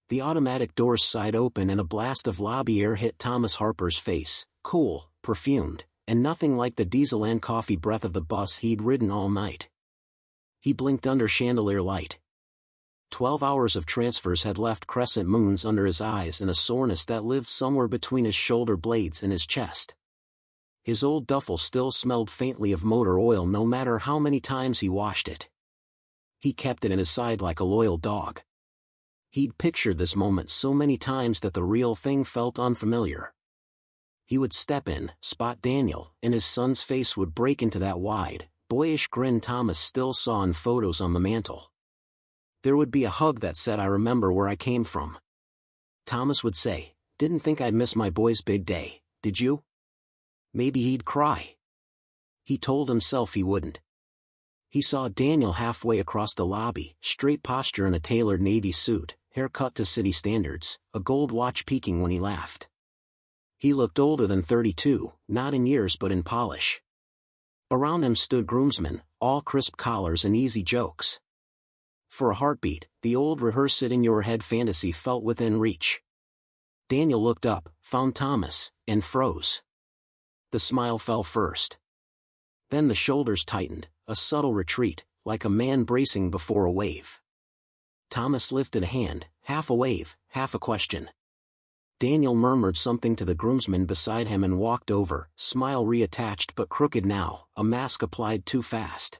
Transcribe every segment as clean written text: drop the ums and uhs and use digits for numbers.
The automatic doors sighed open and a blast of lobby air hit Thomas Harper's face, cool, perfumed, and nothing like the diesel and coffee breath of the bus he'd ridden all night. He blinked under chandelier light. 12 hours of transfers had left crescent moons under his eyes and a soreness that lived somewhere between his shoulder blades and his chest. His old duffel still smelled faintly of motor oil no matter how many times he washed it. He kept it in his side like a loyal dog. He'd pictured this moment so many times that the real thing felt unfamiliar. He would step in, spot Daniel, and his son's face would break into that wide, boyish grin Thomas still saw in photos on the mantel. There would be a hug that said, "I remember where I came from." Thomas would say, "Didn't think I'd miss my boy's big day, did you?" Maybe he'd cry. He told himself he wouldn't. He saw Daniel halfway across the lobby, straight posture in a tailored navy suit, hair cut to city standards, a gold watch peaking when he laughed. He looked older than 32, not in years but in polish. Around him stood groomsmen, all crisp collars and easy jokes. For a heartbeat, the old rehearse-it-in-your-head fantasy felt within reach. Daniel looked up, found Thomas, and froze. The smile fell first. Then the shoulders tightened, a subtle retreat, like a man bracing before a wave. Thomas lifted a hand, half a wave, half a question. Daniel murmured something to the groomsman beside him and walked over, smile reattached but crooked now, a mask applied too fast.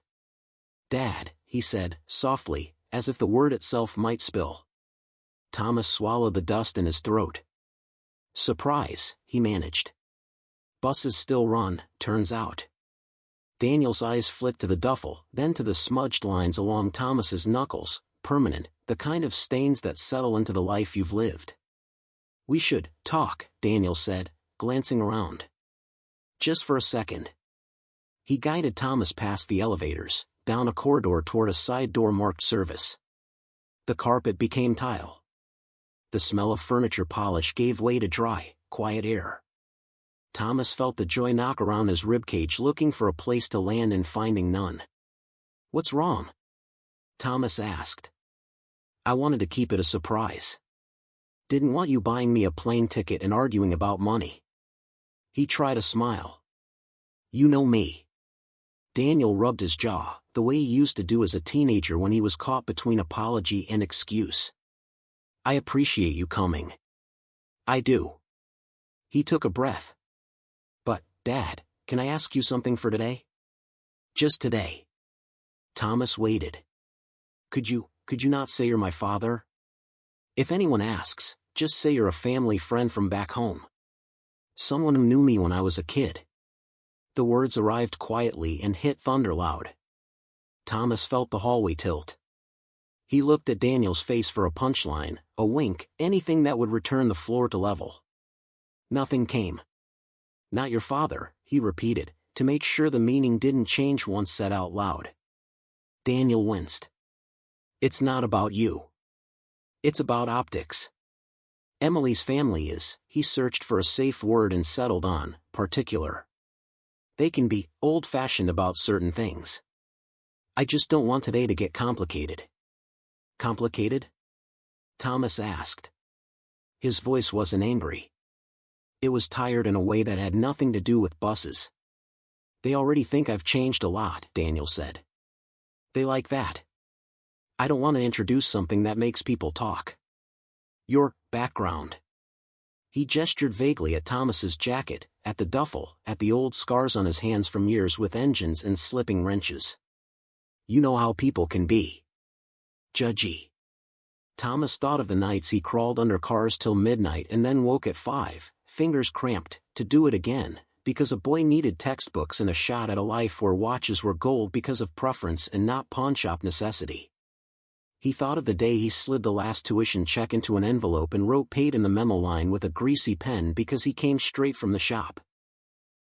"Dad," he said, softly, as if the word itself might spill. Thomas swallowed the dust in his throat. "Surprise," he managed. "Buses still run, turns out." Daniel's eyes flicked to the duffel, then to the smudged lines along Thomas's knuckles, permanent, the kind of stains that settle into the life you've lived. "We should talk," Daniel said, glancing around. "Just for a second." He guided Thomas past the elevators, down a corridor toward a side door marked service. The carpet became tile. The smell of furniture polish gave way to dry, quiet air. Thomas felt the joy knock around his ribcage looking for a place to land and finding none. "What's wrong?" Thomas asked. "I wanted to keep it a surprise. Didn't want you buying me a plane ticket and arguing about money." He tried a smile. "You know me." Daniel rubbed his jaw, the way he used to do as a teenager when he was caught between apology and excuse. "I appreciate you coming." "I do." He took a breath. "But, Dad, can I ask you something for today?" "Just today." Thomas waited. Could you not say you're my father? If anyone asks, just say you're a family friend from back home. Someone who knew me when I was a kid." The words arrived quietly and hit thunder loud. Thomas felt the hallway tilt. He looked at Daniel's face for a punchline, a wink, anything that would return the floor to level. Nothing came. "Not your father," he repeated, to make sure the meaning didn't change once said out loud. Daniel winced. "It's not about you. It's about optics. Emily's family is," he searched for a safe word and settled on, "particular. They can be old-fashioned about certain things. I just don't want today to get complicated." "Complicated?" Thomas asked. His voice wasn't angry. It was tired in a way that had nothing to do with buses. "They already think I've changed a lot," Daniel said. "They like that. I don't want to introduce something that makes people talk. Your background." He gestured vaguely at Thomas's jacket, at the duffel, at the old scars on his hands from years with engines and slipping wrenches. "You know how people can be. Judgy." Thomas thought of the nights he crawled under cars till midnight and then woke at 5, fingers cramped, to do it again, because a boy needed textbooks and a shot at a life where watches were gold because of preference and not pawnshop necessity. He thought of the day he slid the last tuition check into an envelope and wrote "paid" in the memo line with a greasy pen because he came straight from the shop.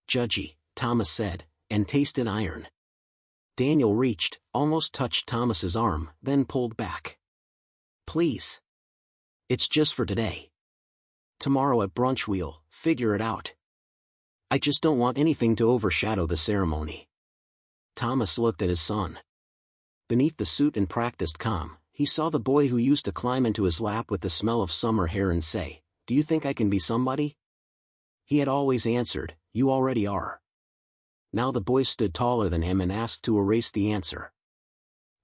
"Judgy," Thomas said, and tasted iron. Daniel reached, almost touched Thomas's arm, then pulled back. "Please. It's just for today. Tomorrow at brunch we'll figure it out. I just don't want anything to overshadow the ceremony." Thomas looked at his son. Beneath the suit and practiced calm, he saw the boy who used to climb into his lap with the smell of summer hair and say, "Do you think I can be somebody?" He had always answered, "You already are." Now the boy stood taller than him and asked to erase the answer.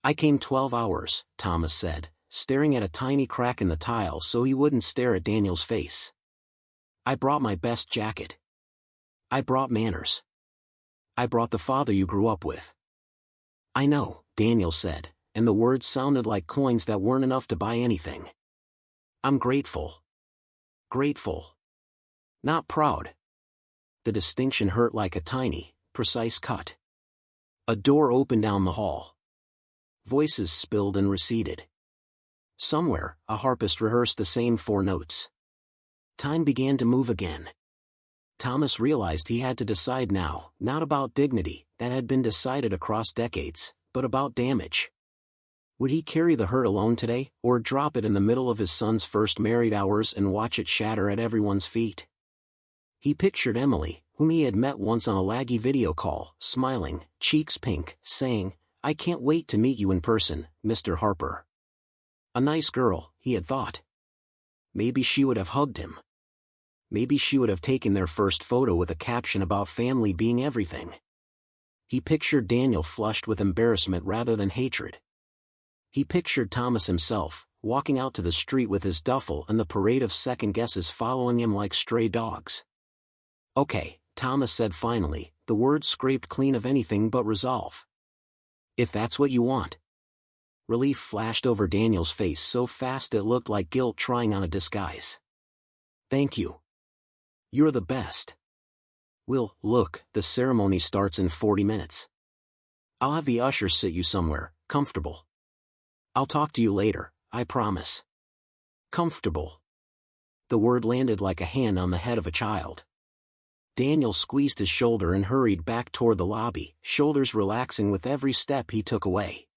"I came 12 hours, Thomas said, staring at a tiny crack in the tile so he wouldn't stare at Daniel's face. "I brought my best jacket. I brought manners. I brought the father you grew up with." "I know," Daniel said, and the words sounded like coins that weren't enough to buy anything. "I'm grateful. Grateful. Not proud." The distinction hurt like a tiny, precise cut. A door opened down the hall. Voices spilled and receded. Somewhere, a harpist rehearsed the same 4 notes. Time began to move again. Thomas realized he had to decide now, not about dignity, that had been decided across decades, but about damage. Would he carry the hurt alone today, or drop it in the middle of his son's first married hours and watch it shatter at everyone's feet? He pictured Emily, whom he had met once on a laggy video call, smiling, cheeks pink, saying, "I can't wait to meet you in person, Mr. Harper." A nice girl, he had thought. Maybe she would have hugged him. Maybe she would have taken their first photo with a caption about family being everything. He pictured Daniel flushed with embarrassment rather than hatred. He pictured Thomas himself, walking out to the street with his duffel and the parade of second guesses following him like stray dogs. "Okay," Thomas said finally, the words scraped clean of anything but resolve. "If that's what you want." Relief flashed over Daniel's face so fast it looked like guilt trying on a disguise. "Thank you. You're the best. Look, the ceremony starts in 40 minutes. I'll have the usher sit you somewhere, comfortable. I'll talk to you later, I promise." Comfortable. The word landed like a hand on the head of a child. Daniel squeezed his shoulder and hurried back toward the lobby, shoulders relaxing with every step he took away.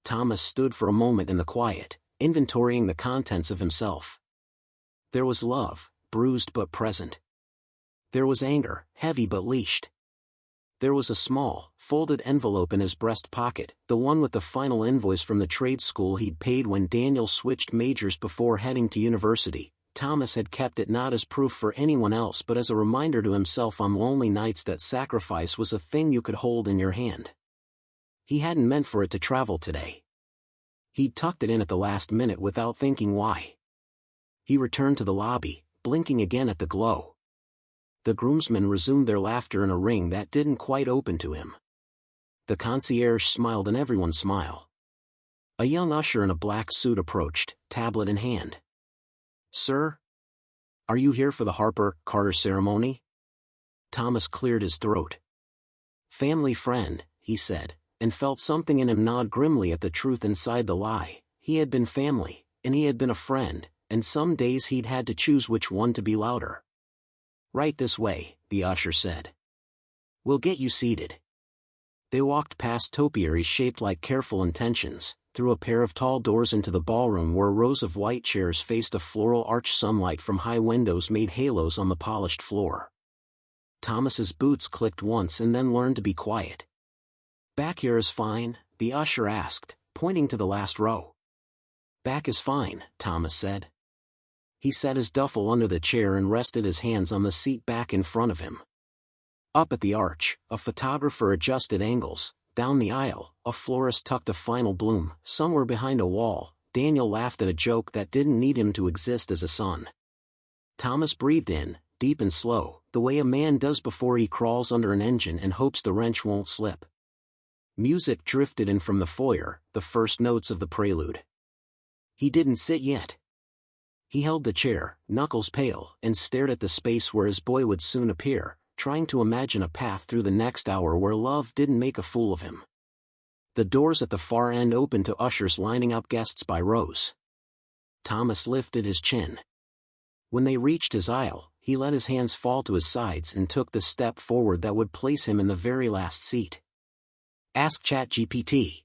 Thomas stood for a moment in the quiet, inventorying the contents of himself. There was love, bruised but present. There was anger, heavy but leashed. There was a small, folded envelope in his breast pocket, the one with the final invoice from the trade school he'd paid when Daniel switched majors before heading to university. Thomas had kept it not as proof for anyone else but as a reminder to himself on lonely nights that sacrifice was a thing you could hold in your hand. He hadn't meant for it to travel today. He'd tucked it in at the last minute without thinking why. He returned to the lobby, blinking again at the glow. The groomsmen resumed their laughter in a ring that didn't quite open to him. The concierge smiled and everyone smiled. A young usher in a black suit approached, tablet in hand. "Sir? Are you here for the Harper-Carter ceremony?" Thomas cleared his throat. "Family friend," he said, and felt something in him nod grimly at the truth inside the lie. He had been family, and he had been a friend, and some days he'd had to choose which one to be louder. "Right this way," the usher said. "We'll get you seated." They walked past topiaries shaped like careful intentions, through a pair of tall doors into the ballroom where rows of white chairs faced a floral arch. Sunlight from high windows made halos on the polished floor. Thomas's boots clicked once and then learned to be quiet. "Back here is fine," the usher asked, pointing to the last row. "Back is fine," Thomas said. He set his duffel under the chair and rested his hands on the seat back in front of him. Up at the arch, a photographer adjusted angles. Down the aisle, a florist tucked a final bloom. Somewhere behind a wall, Daniel laughed at a joke that didn't need him to exist as a son. Thomas breathed in, deep and slow, the way a man does before he crawls under an engine and hopes the wrench won't slip. Music drifted in from the foyer, the first notes of the prelude. He didn't sit yet. He held the chair, knuckles pale, and stared at the space where his boy would soon appear, trying to imagine a path through the next hour where love didn't make a fool of him. The doors at the far end opened to ushers lining up guests by rows. Thomas lifted his chin. When they reached his aisle, he let his hands fall to his sides and took the step forward that would place him in the very last seat. "Ask ChatGPT."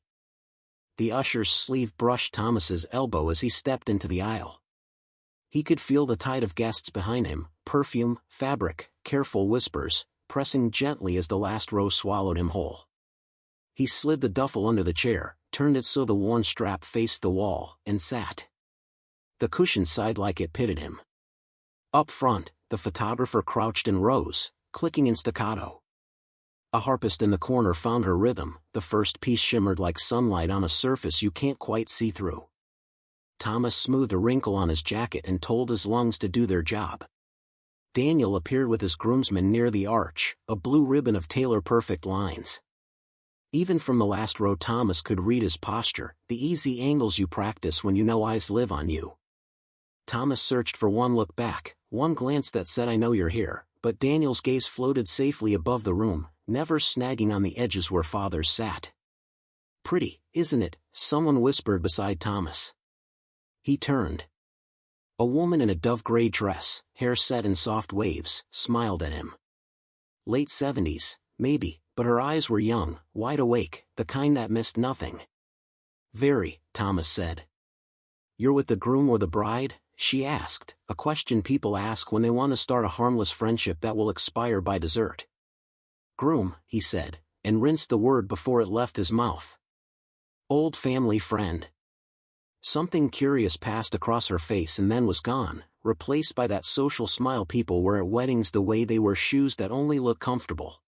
The usher's sleeve brushed Thomas's elbow as he stepped into the aisle. He could feel the tide of guests behind him, perfume, fabric, careful whispers, pressing gently as the last row swallowed him whole. He slid the duffel under the chair, turned it so the worn strap faced the wall, and sat. The cushion sighed like it pitied him. Up front, the photographer crouched and rose, clicking in staccato. A harpist in the corner found her rhythm, the first piece shimmered like sunlight on a surface you can't quite see through. Thomas smoothed a wrinkle on his jacket and told his lungs to do their job. Daniel appeared with his groomsmen near the arch, a blue ribbon of tailor-perfect lines. Even from the last row Thomas could read his posture, the easy angles you practice when you know eyes live on you. Thomas searched for one look back, one glance that said I know you're here, but Daniel's gaze floated safely above the room, never snagging on the edges where fathers sat. Pretty, isn't it? Someone whispered beside Thomas. He turned. A woman in a dove-gray dress, hair set in soft waves, smiled at him. Late 70s, maybe, but her eyes were young, wide awake, the kind that missed nothing. Very, Thomas said. You're with the groom or the bride? She asked, a question people ask when they want to start a harmless friendship that will expire by dessert. Groom, he said, and rinsed the word before it left his mouth. Old family friend. Something curious passed across her face and then was gone, replaced by that social smile people wear at weddings the way they wear shoes that only look comfortable.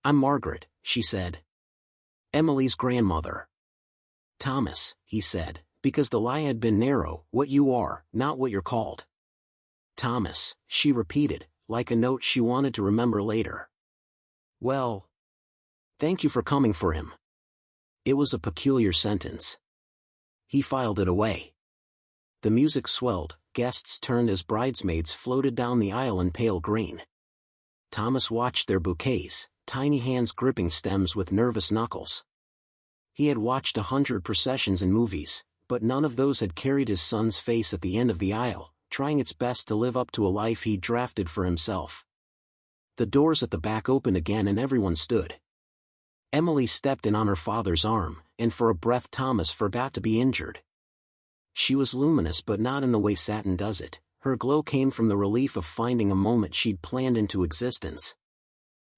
I'm Margaret, she said. Emily's grandmother. Thomas, he said, because the lie had been narrow, what you are, not what you're called. Thomas, she repeated, like a note she wanted to remember later. Well, thank you for coming for him. It was a peculiar sentence. He filed it away. The music swelled, guests turned as bridesmaids floated down the aisle in pale green. Thomas watched their bouquets, tiny hands gripping stems with nervous knuckles. He had watched 100 processions in movies, but none of those had carried his son's face at the end of the aisle, trying its best to live up to a life he'd drafted for himself. The doors at the back opened again and everyone stood. Emily stepped in on her father's arm, and for a breath Thomas forgot to be injured. She was luminous but not in the way satin does it. Her glow came from the relief of finding a moment she'd planned into existence.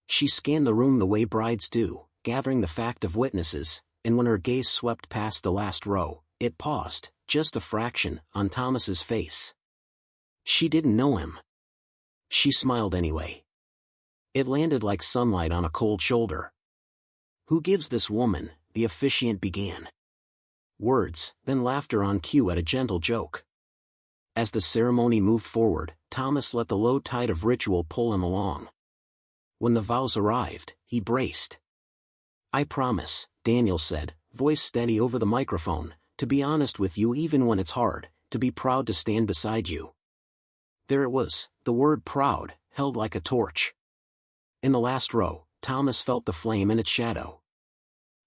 She scanned the room the way brides do, gathering the fact of witnesses, and when her gaze swept past the last row, it paused, just a fraction, on Thomas's face. She didn't know him. She smiled anyway. It landed like sunlight on a cold shoulder. Who gives this woman? The officiant began. Words, then laughter on cue at a gentle joke. As the ceremony moved forward, Thomas let the low tide of ritual pull him along. When the vows arrived, he braced. I promise, Daniel said, voice steady over the microphone, to be honest with you even when it's hard, to be proud to stand beside you. There it was, the word proud, held like a torch. In the last row, Thomas felt the flame in its shadow.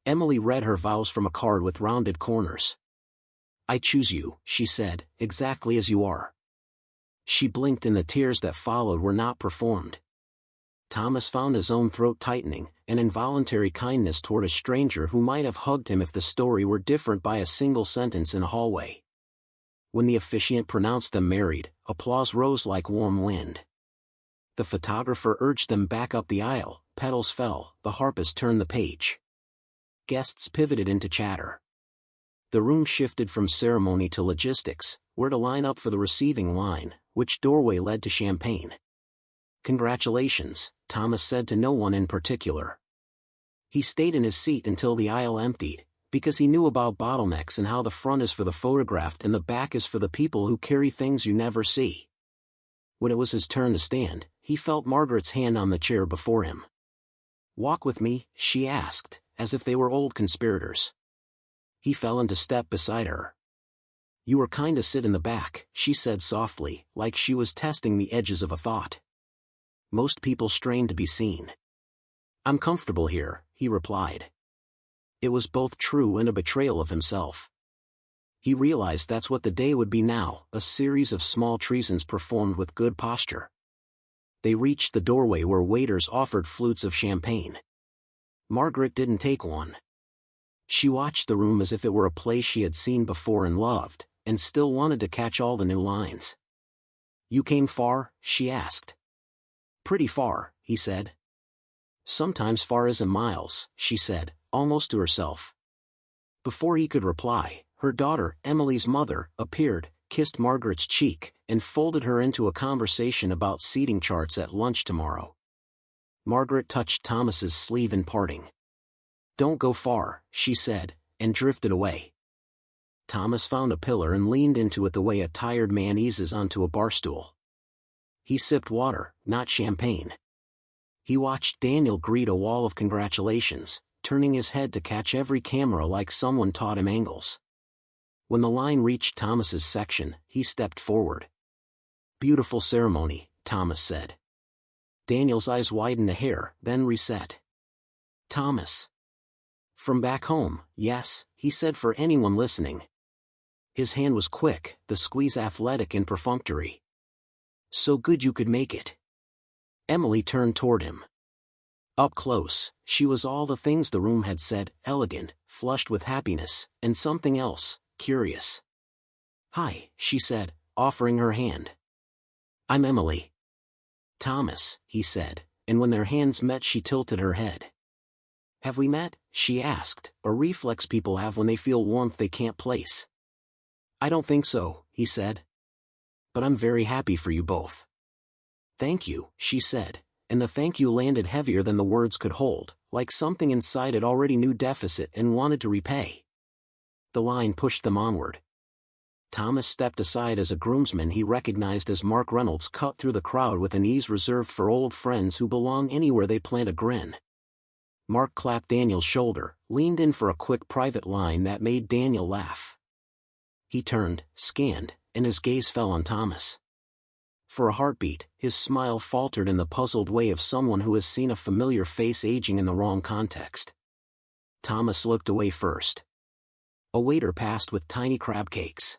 Emily read her vows from a card with rounded corners. I choose you, she said, exactly as you are. She blinked and the tears that followed were not performed. Thomas found his own throat tightening, an involuntary kindness toward a stranger who might have hugged him if the story were different by a single sentence in a hallway. When the officiant pronounced them married, applause rose like warm wind. The photographer urged them back up the aisle, petals fell, the harpist turned the page. Guests pivoted into chatter. The room shifted from ceremony to logistics, where to line up for the receiving line, which doorway led to champagne. Congratulations, Thomas said to no one in particular. He stayed in his seat until the aisle emptied, because he knew about bottlenecks and how the front is for the photographed and the back is for the people who carry things you never see. When it was his turn to stand, he felt Margaret's hand on the chair before him. Walk with me, she asked, as if they were old conspirators. He fell into step beside her. You were kind to sit in the back, she said softly, like she was testing the edges of a thought. Most people strain to be seen. I'm comfortable here, he replied. It was both true and a betrayal of himself. He realized that's what the day would be now, a series of small treasons performed with good posture. They reached the doorway where waiters offered flutes of champagne. Margaret didn't take one. She watched the room as if it were a play she had seen before and loved, and still wanted to catch all the new lines. You came far? She asked. Pretty far, he said. Sometimes far isn't miles, she said, almost to herself. Before he could reply, her daughter, Emily's mother, appeared, kissed Margaret's cheek, and folded her into a conversation about seating charts at lunch tomorrow. Margaret touched Thomas's sleeve in parting. "Don't go far," she said, and drifted away. Thomas found a pillar and leaned into it the way a tired man eases onto a bar stool. He sipped water, not champagne. He watched Daniel greet a wall of congratulations, turning his head to catch every camera like someone taught him angles. When the line reached Thomas's section, he stepped forward. "Beautiful ceremony," Thomas said. Daniel's eyes widened a hair, then reset. "Thomas." "From back home, yes," he said for anyone listening. His hand was quick, the squeeze athletic and perfunctory. "So good you could make it." Emily turned toward him. Up close, she was all the things the room had said, elegant, flushed with happiness, and something else, curious. "Hi," she said, offering her hand. "I'm Emily." "Thomas," he said, and when their hands met she tilted her head. "Have we met?" she asked, a reflex people have when they feel warmth they can't place. "I don't think so," he said. "But I'm very happy for you both." "Thank you," she said, and the thank you landed heavier than the words could hold, like something inside it already knew deficit and wanted to repay. The line pushed them onward. Thomas stepped aside as a groomsman he recognized as Mark Reynolds cut through the crowd with an ease reserved for old friends who belong anywhere they plant a grin. Mark clapped Daniel's shoulder, leaned in for a quick private line that made Daniel laugh. He turned, scanned, and his gaze fell on Thomas. For a heartbeat, his smile faltered in the puzzled way of someone who has seen a familiar face aging in the wrong context. Thomas looked away first. A waiter passed with tiny crab cakes.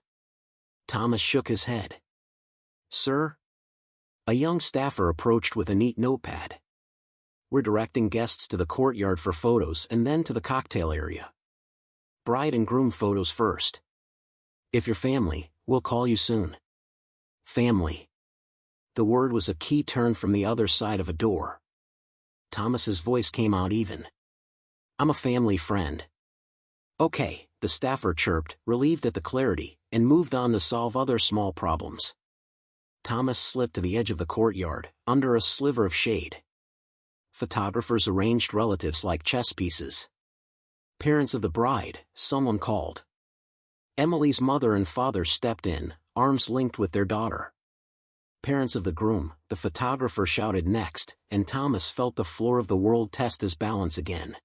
Thomas shook his head. "Sir?" A young staffer approached with a neat notepad. "We're directing guests to the courtyard for photos and then to the cocktail area. Bride and groom photos first. If you're family, we'll call you soon." Family. The word was a key turn from the other side of a door. Thomas's voice came out even. "I'm a family friend." "Okay," the staffer chirped, relieved at the clarity, and moved on to solve other small problems. Thomas slipped to the edge of the courtyard, under a sliver of shade. Photographers arranged relatives like chess pieces. "Parents of the bride," someone called. Emily's mother and father stepped in, arms linked with their daughter. "Parents of the groom," the photographer shouted next, and Thomas felt the floor of the world test his balance again.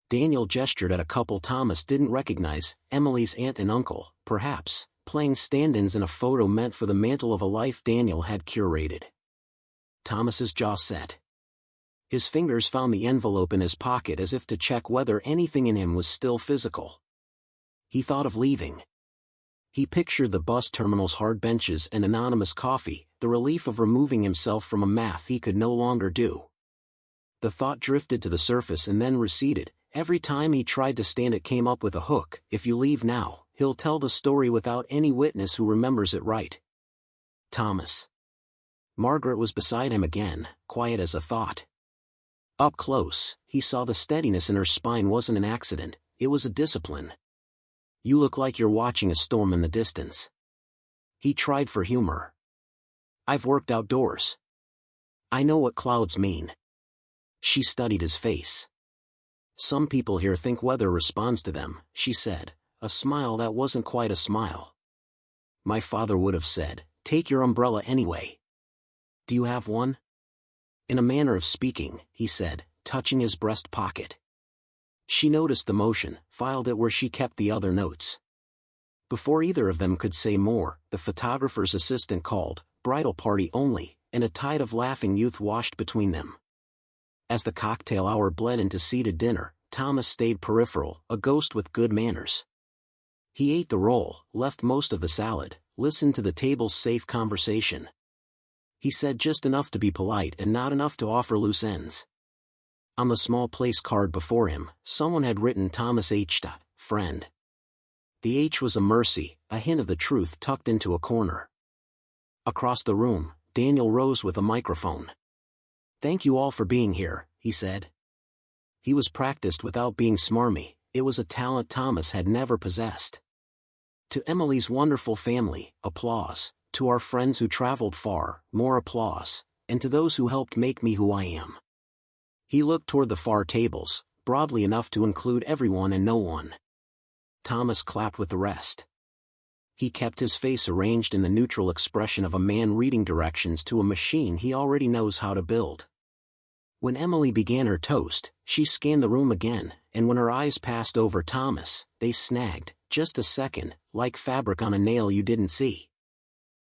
Daniel gestured at a couple Thomas didn't recognize, Emily's aunt and uncle, perhaps, playing stand-ins in a photo meant for the mantle of a life Daniel had curated. Thomas's jaw set. His fingers found the envelope in his pocket as if to check whether anything in him was still physical. He thought of leaving. He pictured the bus terminal's hard benches and anonymous coffee, the relief of removing himself from a math he could no longer do. The thought drifted to the surface and then receded. Every time he tried to stand it came up with a hook. If you leave now, he'll tell the story without any witness who remembers it right. Thomas. Margaret was beside him again, quiet as a thought. Up close, he saw the steadiness in her spine wasn't an accident, it was a discipline. "You look like you're watching a storm in the distance." He tried for humor. "I've worked outdoors. I know what clouds mean." She studied his face. "Some people here think weather responds to them," she said, a smile that wasn't quite a smile. "My father would have said, 'Take your umbrella anyway.' Do you have one?" "In a manner of speaking," he said, touching his breast pocket. She noticed the motion, filed it where she kept the other notes. Before either of them could say more, the photographer's assistant called, "Bridal party only," and a tide of laughing youth washed between them. As the cocktail hour bled into seated dinner, Thomas stayed peripheral, a ghost with good manners. He ate the roll, left most of the salad, listened to the table's safe conversation. He said just enough to be polite and not enough to offer loose ends. On the small place card before him, someone had written Thomas H. Friend. The H was a mercy, a hint of the truth tucked into a corner. Across the room, Daniel rose with a microphone. "Thank you all for being here," he said. He was practiced without being smarmy, It was a talent Thomas had never possessed. To Emily's wonderful family, applause. To our friends who traveled far, more applause. And to those who helped make me who I am. He looked toward the far tables, broadly enough to include everyone and no one. Thomas clapped with the rest. He kept his face arranged in the neutral expression of a man reading directions to a machine he already knows how to build. When Emily began her toast, she scanned the room again, and when her eyes passed over Thomas, they snagged, just a second, like fabric on a nail you didn't see.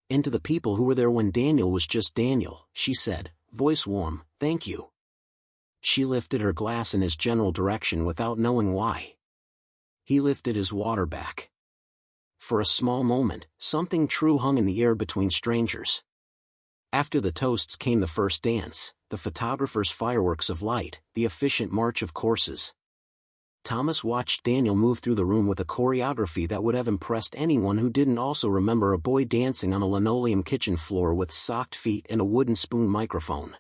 And to the people who were there when Daniel was just Daniel, she said, voice warm, thank you. She lifted her glass in his general direction without knowing why. He lifted his water back. For a small moment, something true hung in the air between strangers. After the toasts came the first dance, the photographer's fireworks of light, the efficient march of courses. Thomas watched Daniel move through the room with a choreography that would have impressed anyone who didn't also remember a boy dancing on a linoleum kitchen floor with socked feet and a wooden spoon microphone.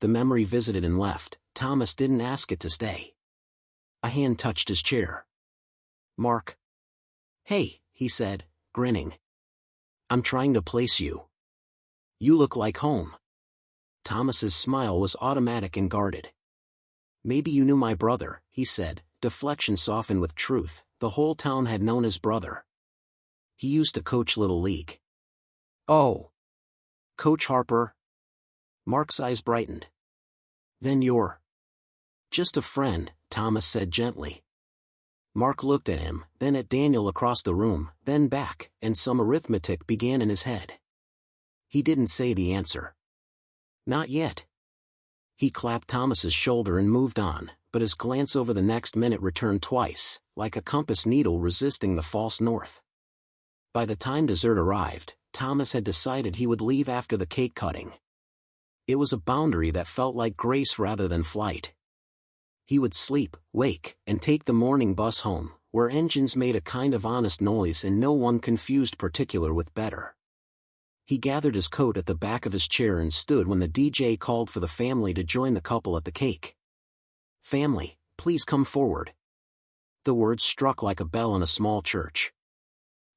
The memory visited and left. Thomas didn't ask it to stay. A hand touched his chair. Mark. Hey, he said, grinning. I'm trying to place you. You look like home. Thomas's smile was automatic and guarded. Maybe you knew my brother, he said, deflection softened with truth. The whole town had known his brother. He used to coach Little League. Oh. Coach Harper? Mark's eyes brightened. Then you're just a friend, Thomas said gently. Mark looked at him, then at Daniel across the room, then back, and some arithmetic began in his head. He didn't say the answer. Not yet. He clapped Thomas's shoulder and moved on, but his glance over the next minute returned twice, like a compass needle resisting the false north. By the time dessert arrived, Thomas had decided he would leave after the cake cutting. It was a boundary that felt like grace rather than flight. He would sleep, wake, and take the morning bus home, where engines made a kind of honest noise and no one confused particular with better. He gathered his coat at the back of his chair and stood when the DJ called for the family to join the couple at the cake. Family, please come forward. The words struck like a bell in a small church.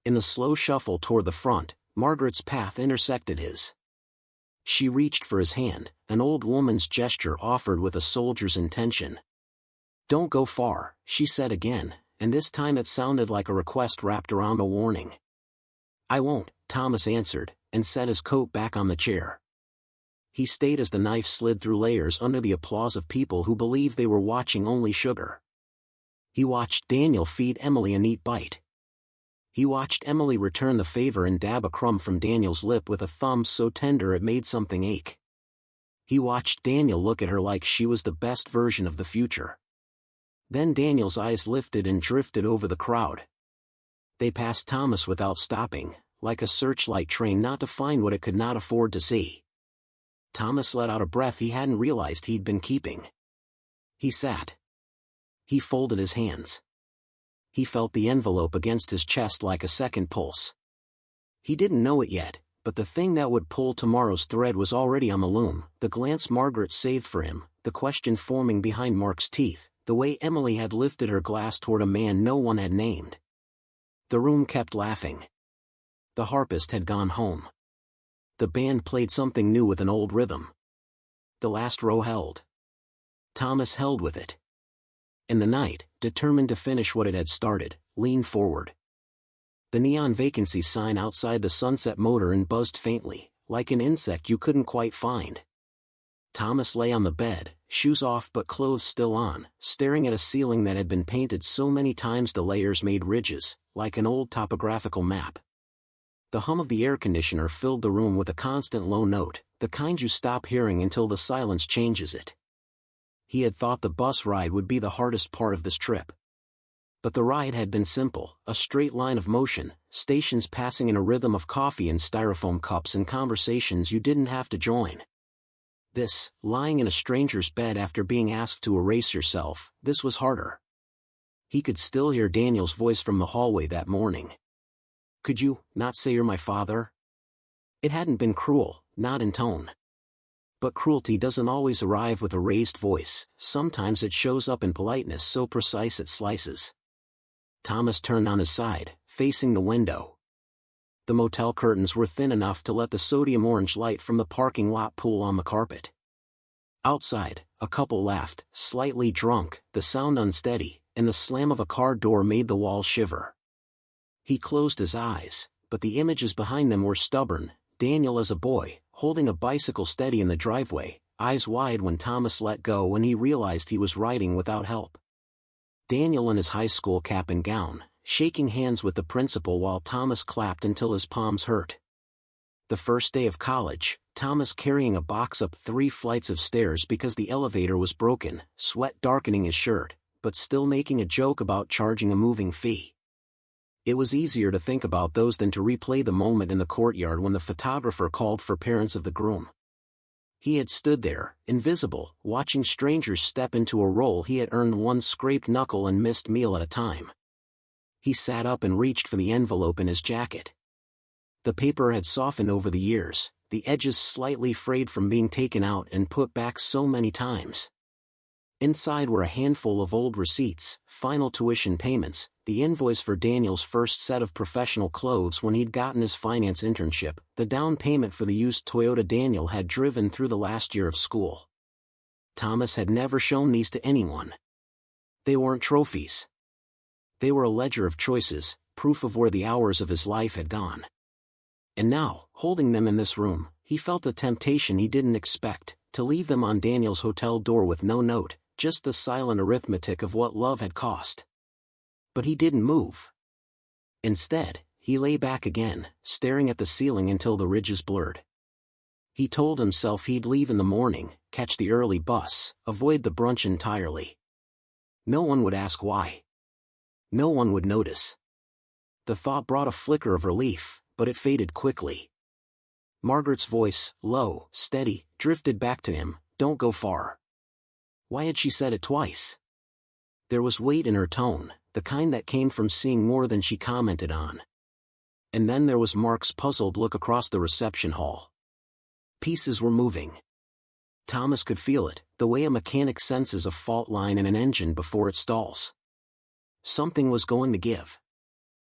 In a slow shuffle toward the front, Margaret's path intersected his. She reached for his hand, an old woman's gesture offered with a soldier's intention. Don't go far, she said again, and this time it sounded like a request wrapped around a warning. I won't, Thomas answered, and set his coat back on the chair. He stayed as the knife slid through layers under the applause of people who believed they were watching only sugar. He watched Daniel feed Emily a neat bite. He watched Emily return the favor and dab a crumb from Daniel's lip with a thumb so tender it made something ache. He watched Daniel look at her like she was the best version of the future. Then Daniel's eyes lifted and drifted over the crowd. They passed Thomas without stopping, like a searchlight train not to find what it could not afford to see. Thomas let out a breath he hadn't realized he'd been keeping. He sat. He folded his hands. He felt the envelope against his chest like a second pulse. He didn't know it yet, but the thing that would pull tomorrow's thread was already on the loom, the glance Margaret saved for him, the question forming behind Mark's teeth, the way Emily had lifted her glass toward a man no one had named. The room kept laughing. The harpist had gone home. The band played something new with an old rhythm. The last row held. Thomas held with it. And the night, determined to finish what it had started, leaned forward. The neon vacancy sign outside the Sunset Motor Inn buzzed faintly, like an insect you couldn't quite find. Thomas lay on the bed, shoes off but clothes still on, staring at a ceiling that had been painted so many times the layers made ridges, like an old topographical map. The hum of the air conditioner filled the room with a constant low note, the kind you stop hearing until the silence changes it. He had thought the bus ride would be the hardest part of this trip. But the ride had been simple, a straight line of motion, stations passing in a rhythm of coffee in styrofoam cups and conversations you didn't have to join. This, lying in a stranger's bed after being asked to erase yourself, this was harder. He could still hear Daniel's voice from the hallway that morning. Could you not say you're my father? It hadn't been cruel, not in tone. But cruelty doesn't always arrive with a raised voice, sometimes it shows up in politeness so precise it slices. Thomas turned on his side, facing the window. The motel curtains were thin enough to let the sodium orange light from the parking lot pool on the carpet. Outside, a couple laughed, slightly drunk, the sound unsteady, and the slam of a car door made the walls shiver. He closed his eyes, but the images behind them were stubborn. Daniel as a boy, holding a bicycle steady in the driveway, eyes wide when Thomas let go and he realized he was riding without help. Daniel in his high school cap and gown, shaking hands with the principal while Thomas clapped until his palms hurt. The first day of college, Thomas carrying a box up 3 flights of stairs because the elevator was broken, sweat darkening his shirt, but still making a joke about charging a moving fee. It was easier to think about those than to replay the moment in the courtyard when the photographer called for parents of the groom. He had stood there, invisible, watching strangers step into a role he had earned one scraped knuckle and missed meal at a time. He sat up and reached for the envelope in his jacket. The paper had softened over the years, the edges slightly frayed from being taken out and put back so many times. Inside were a handful of old receipts, final tuition payments, the invoice for Daniel's first set of professional clothes when he'd gotten his finance internship, the down payment for the used Toyota Daniel had driven through the last year of school. Thomas had never shown these to anyone. They weren't trophies. They were a ledger of choices, proof of where the hours of his life had gone. And now, holding them in this room, he felt a temptation he didn't expect, to leave them on Daniel's hotel door with no note, just the silent arithmetic of what love had cost. But he didn't move. Instead, he lay back again, staring at the ceiling until the ridges blurred. He told himself he'd leave in the morning, catch the early bus, avoid the brunch entirely. No one would ask why. No one would notice. The thought brought a flicker of relief, but it faded quickly. Margaret's voice, low, steady, drifted back to him, "Don't go far." Why had she said it twice? There was weight in her tone, the kind that came from seeing more than she commented on. And then there was Mark's puzzled look across the reception hall. Pieces were moving. Thomas could feel it, the way a mechanic senses a fault line in an engine before it stalls. Something was going to give.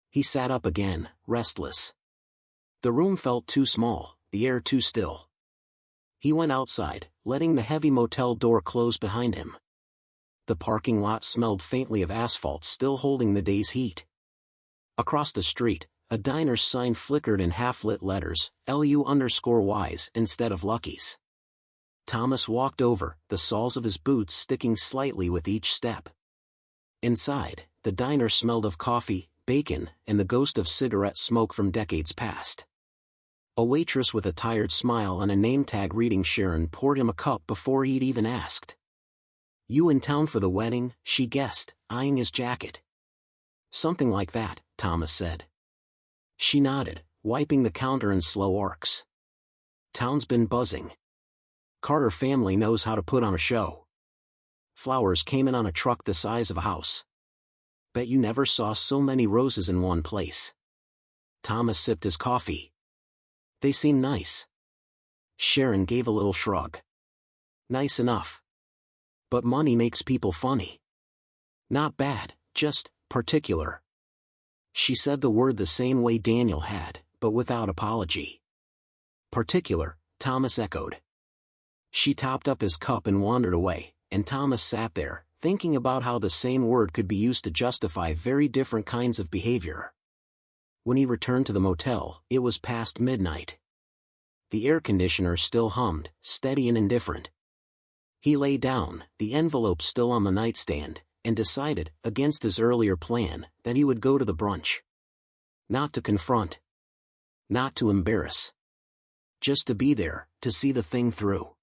He sat up again, restless. The room felt too small, the air too still. He went outside, letting the heavy motel door close behind him. The parking lot smelled faintly of asphalt still holding the day's heat. Across the street, a diner's sign flickered in half-lit letters, LU_Ys instead of Lucky's. Thomas walked over, the soles of his boots sticking slightly with each step. Inside, the diner smelled of coffee, bacon, and the ghost of cigarette smoke from decades past. A waitress with a tired smile and a name tag reading Sharon poured him a cup before he'd even asked. "You in town for the wedding?" she guessed, eyeing his jacket. "Something like that," Thomas said. She nodded, wiping the counter in slow arcs. "Town's been buzzing. Carter family knows how to put on a show. Flowers came in on a truck the size of a house. Bet you never saw so many roses in one place." Thomas sipped his coffee. "They seem nice." Sharon gave a little shrug. "Nice enough. But money makes people funny." "Not bad, just particular." She said the word the same way Daniel had, but without apology. "Particular," Thomas echoed. She topped up his cup and wandered away, and Thomas sat there, thinking about how the same word could be used to justify very different kinds of behavior. When he returned to the motel, it was past midnight. The air conditioner still hummed, steady and indifferent. He lay down, the envelope still on the nightstand, and decided, against his earlier plan, that he would go to the brunch. Not to confront. Not to embarrass. Just to be there, to see the thing through.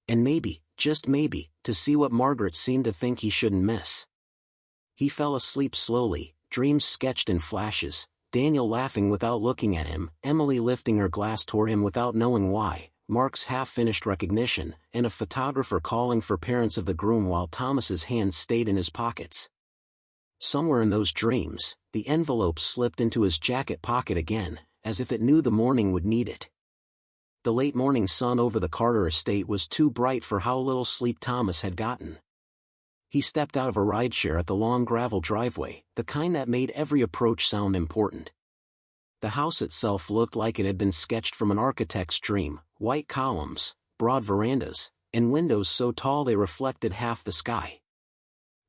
And maybe, just maybe, to see what Margaret seemed to think he shouldn't miss. He fell asleep slowly, dreams sketched in flashes, Daniel laughing without looking at him, Emily lifting her glass toward him without knowing why, Mark's half-finished recognition, and a photographer calling for parents of the groom while Thomas's hands stayed in his pockets. Somewhere in those dreams, the envelope slipped into his jacket pocket again, as if it knew the morning would need it. The late morning sun over the Carter estate was too bright for how little sleep Thomas had gotten. He stepped out of a rideshare at the long gravel driveway, the kind that made every approach sound important. The house itself looked like it had been sketched from an architect's dream: white columns, broad verandas, and windows so tall they reflected half the sky.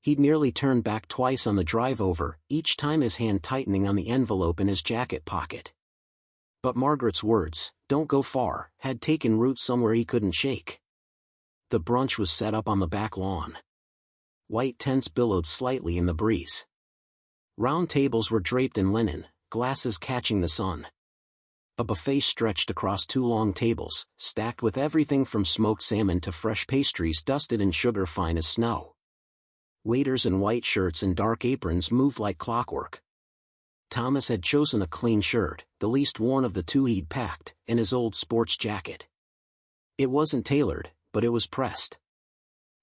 He'd nearly turned back twice on the drive over, each time his hand tightening on the envelope in his jacket pocket. But Margaret's words, "Don't go far," had taken root somewhere he couldn't shake. The brunch was set up on the back lawn. White tents billowed slightly in the breeze. Round tables were draped in linen, glasses catching the sun. A buffet stretched across two long tables, stacked with everything from smoked salmon to fresh pastries dusted in sugar fine as snow. Waiters in white shirts and dark aprons moved like clockwork. Thomas had chosen a clean shirt, the least worn of the two he'd packed, and his old sports jacket. It wasn't tailored, but it was pressed.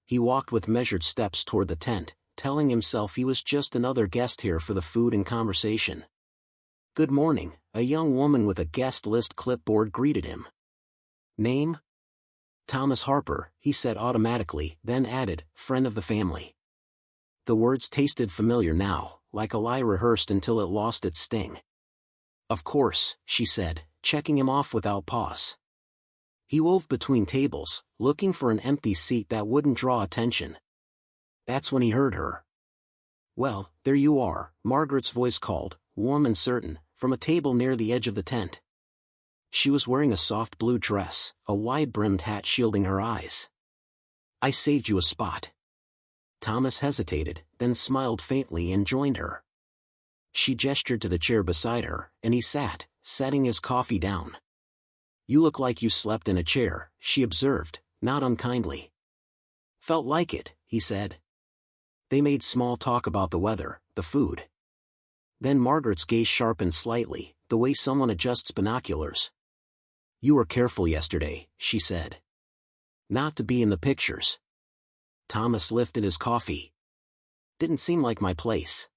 He walked with measured steps toward the tent, telling himself he was just another guest here for the food and conversation. "Good morning," a young woman with a guest list clipboard greeted him. "Name?" "Thomas Harper," he said automatically, then added, "friend of the family." The words tasted familiar now, like a lie rehearsed until it lost its sting. "Of course," she said, checking him off without pause. He wove between tables, looking for an empty seat that wouldn't draw attention. That's when he heard her. "Well, there you are," Margaret's voice called, warm and certain, from a table near the edge of the tent. She was wearing a soft blue dress, a wide-brimmed hat shielding her eyes. "I saved you a spot." Thomas hesitated, then smiled faintly and joined her. She gestured to the chair beside her, and he sat, setting his coffee down. "You look like you slept in a chair," she observed, not unkindly. "Felt like it," he said. They made small talk about the weather, the food. Then Margaret's gaze sharpened slightly, the way someone adjusts binoculars. "You were careful yesterday," she said. "Not to be in the pictures." Thomas lifted his coffee. "Didn't seem like my place."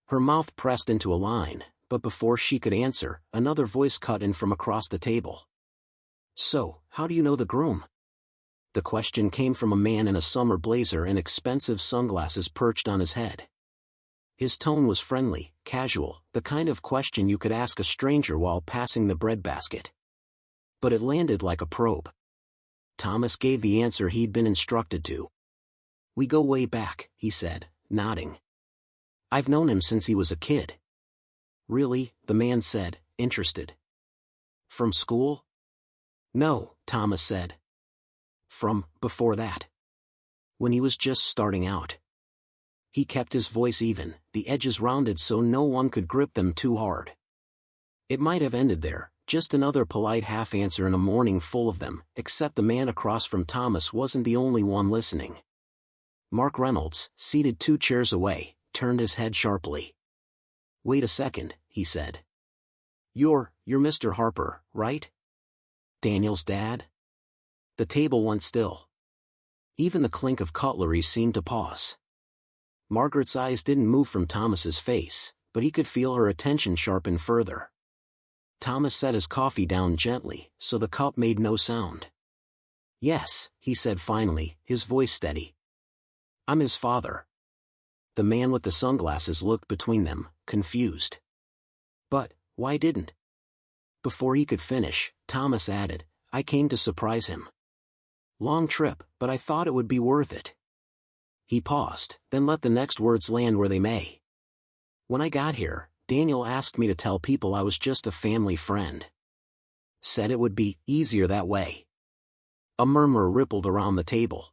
Her mouth pressed into a line, but before she could answer, another voice cut in from across the table. "So, how do you know the groom?" The question came from a man in a summer blazer and expensive sunglasses perched on his head. His tone was friendly, casual, the kind of question you could ask a stranger while passing the breadbasket. But it landed like a probe. Thomas gave the answer he'd been instructed to. "We go way back," he said, nodding. "I've known him since he was a kid." "Really?" the man said, interested. "From school?" "No," Thomas said. "From before that. When he was just starting out." He kept his voice even, the edges rounded so no one could grip them too hard. It might have ended there, just another polite half-answer in a morning full of them, except the man across from Thomas wasn't the only one listening. Mark Reynolds, seated 2 chairs away, turned his head sharply. "Wait a second," he said. You're Mr. Harper, right? Daniel's dad?" The table went still. Even the clink of cutlery seemed to pause. Margaret's eyes didn't move from Thomas's face, but he could feel her attention sharpen further. Thomas set his coffee down gently, so the cup made no sound. "Yes," he said finally, his voice steady. "I'm his father." The man with the sunglasses looked between them, confused. "But, why didn't?" Before he could finish, Thomas added, "I came to surprise him. Long trip, but I thought it would be worth it." He paused, then let the next words land where they may. "When I got here, Daniel asked me to tell people I was just a family friend. Said it would be easier that way." A murmur rippled around the table.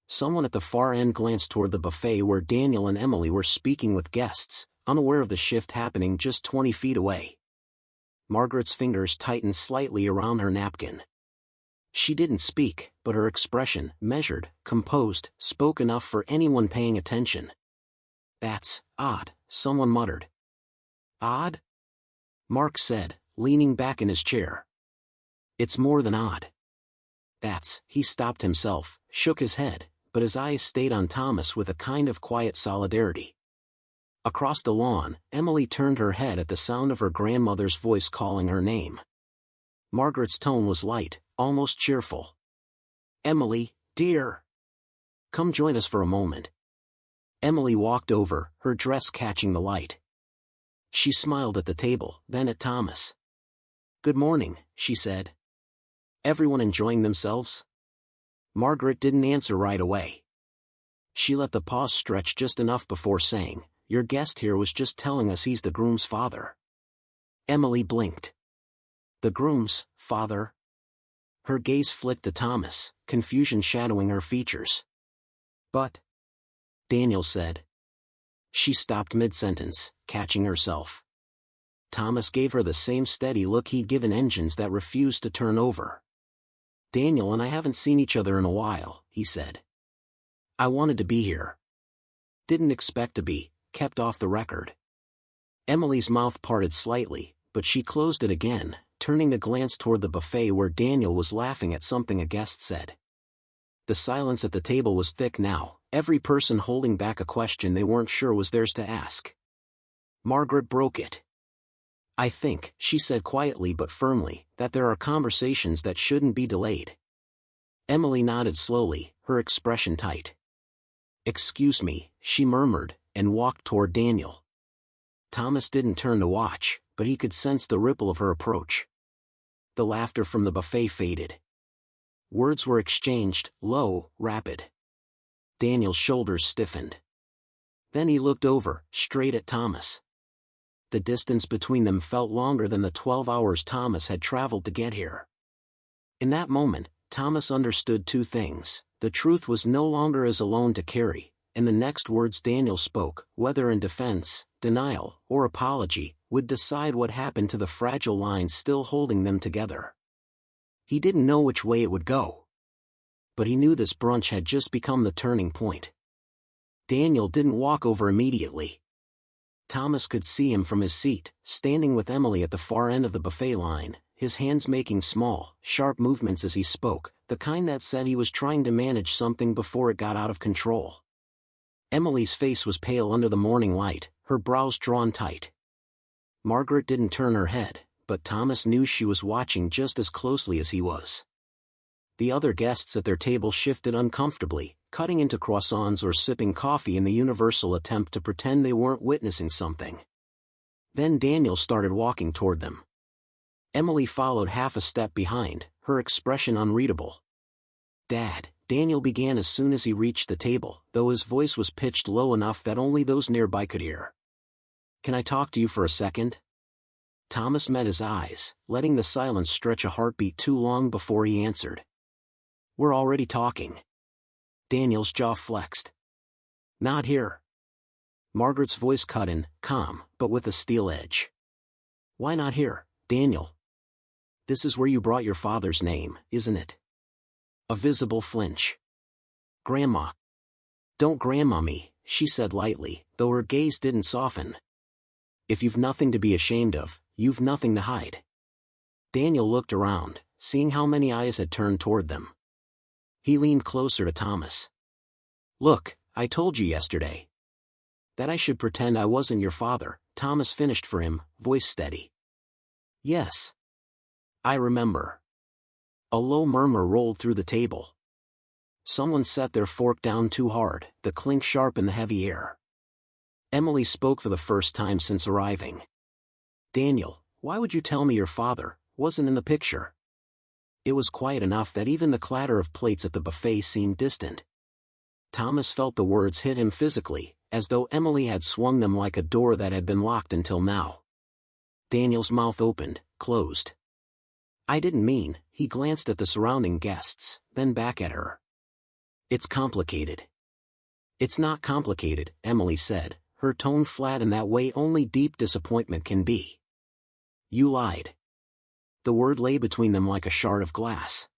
Someone at the far end glanced toward the buffet where Daniel and Emily were speaking with guests, unaware of the shift happening just 20 feet away. Margaret's fingers tightened slightly around her napkin. She didn't speak, but her expression, measured, composed, spoke enough for anyone paying attention. "That's odd," someone muttered. "Odd?" Mark said, leaning back in his chair. "It's more than odd. He stopped himself, shook his head, but his eyes stayed on Thomas with a kind of quiet solidarity. Across the lawn, Emily turned her head at the sound of her grandmother's voice calling her name. Margaret's tone was light, almost cheerful. "Emily, dear. Come join us for a moment." Emily walked over, her dress catching the light. She smiled at the table, then at Thomas. "Good morning," she said. "Everyone enjoying themselves?" Margaret didn't answer right away. She let the pause stretch just enough before saying, "Your guest here was just telling us he's the groom's father." Emily blinked. "The groom's father?" Her gaze flicked to Thomas, confusion shadowing her features. "But," Daniel said. She stopped mid-sentence, catching herself. Thomas gave her the same steady look he'd given engines that refused to turn over. "Daniel and I haven't seen each other in a while," he said. "I wanted to be here. Didn't expect to be, kept off the record." Emily's mouth parted slightly, but she closed it again, turning to glance toward the buffet where Daniel was laughing at something a guest said. The silence at the table was thick now, every person holding back a question they weren't sure was theirs to ask. Margaret broke it. "I think," she said quietly but firmly, "that there are conversations that shouldn't be delayed." Emily nodded slowly, her expression tight. "Excuse me," she murmured, and walked toward Daniel. Thomas didn't turn to watch, but he could sense the ripple of her approach. The laughter from the buffet faded. Words were exchanged, low, rapid. Daniel's shoulders stiffened. Then he looked over, straight at Thomas. The distance between them felt longer than the 12 hours Thomas had traveled to get here. In that moment, Thomas understood two things: the truth was no longer as alone to carry, and the next words Daniel spoke, whether in defense, denial, or apology, would decide what happened to the fragile line still holding them together. He didn't know which way it would go. But he knew this brunch had just become the turning point. Daniel didn't walk over immediately. Thomas could see him from his seat, standing with Emily at the far end of the buffet line, his hands making small, sharp movements as he spoke, the kind that said he was trying to manage something before it got out of control. Emily's face was pale under the morning light, her brows drawn tight. Margaret didn't turn her head, but Thomas knew she was watching just as closely as he was. The other guests at their table shifted uncomfortably, cutting into croissants or sipping coffee in the universal attempt to pretend they weren't witnessing something. Then Daniel started walking toward them. Emily followed half a step behind, her expression unreadable. "Dad," Daniel began as soon as he reached the table, though his voice was pitched low enough that only those nearby could hear. "Can I talk to you for a second?" Thomas met his eyes, letting the silence stretch a heartbeat too long before he answered. "We're already talking." Daniel's jaw flexed. "Not here." Margaret's voice cut in, calm, but with a steel edge. "Why not here, Daniel? This is where you brought your father's name, isn't it?" A visible flinch. "Grandma." "Don't grandma me," she said lightly, though her gaze didn't soften. "If you've nothing to be ashamed of, you've nothing to hide." Daniel looked around, seeing how many eyes had turned toward them. He leaned closer to Thomas. "Look, I told you yesterday that I should pretend I wasn't your father," Thomas finished for him, voice steady. "Yes. I remember." A low murmur rolled through the table. Someone set their fork down too hard, the clink sharp in the heavy air. Emily spoke for the first time since arriving. "Daniel, why would you tell me your father wasn't in the picture?" It was quiet enough that even the clatter of plates at the buffet seemed distant. Thomas felt the words hit him physically, as though Emily had swung them like a door that had been locked until now. Daniel's mouth opened, closed. "I didn't mean," he glanced at the surrounding guests, then back at her. "It's complicated." "It's not complicated," Emily said, her tone flat in that way only deep disappointment can be. "You lied." The word lay between them like a shard of glass.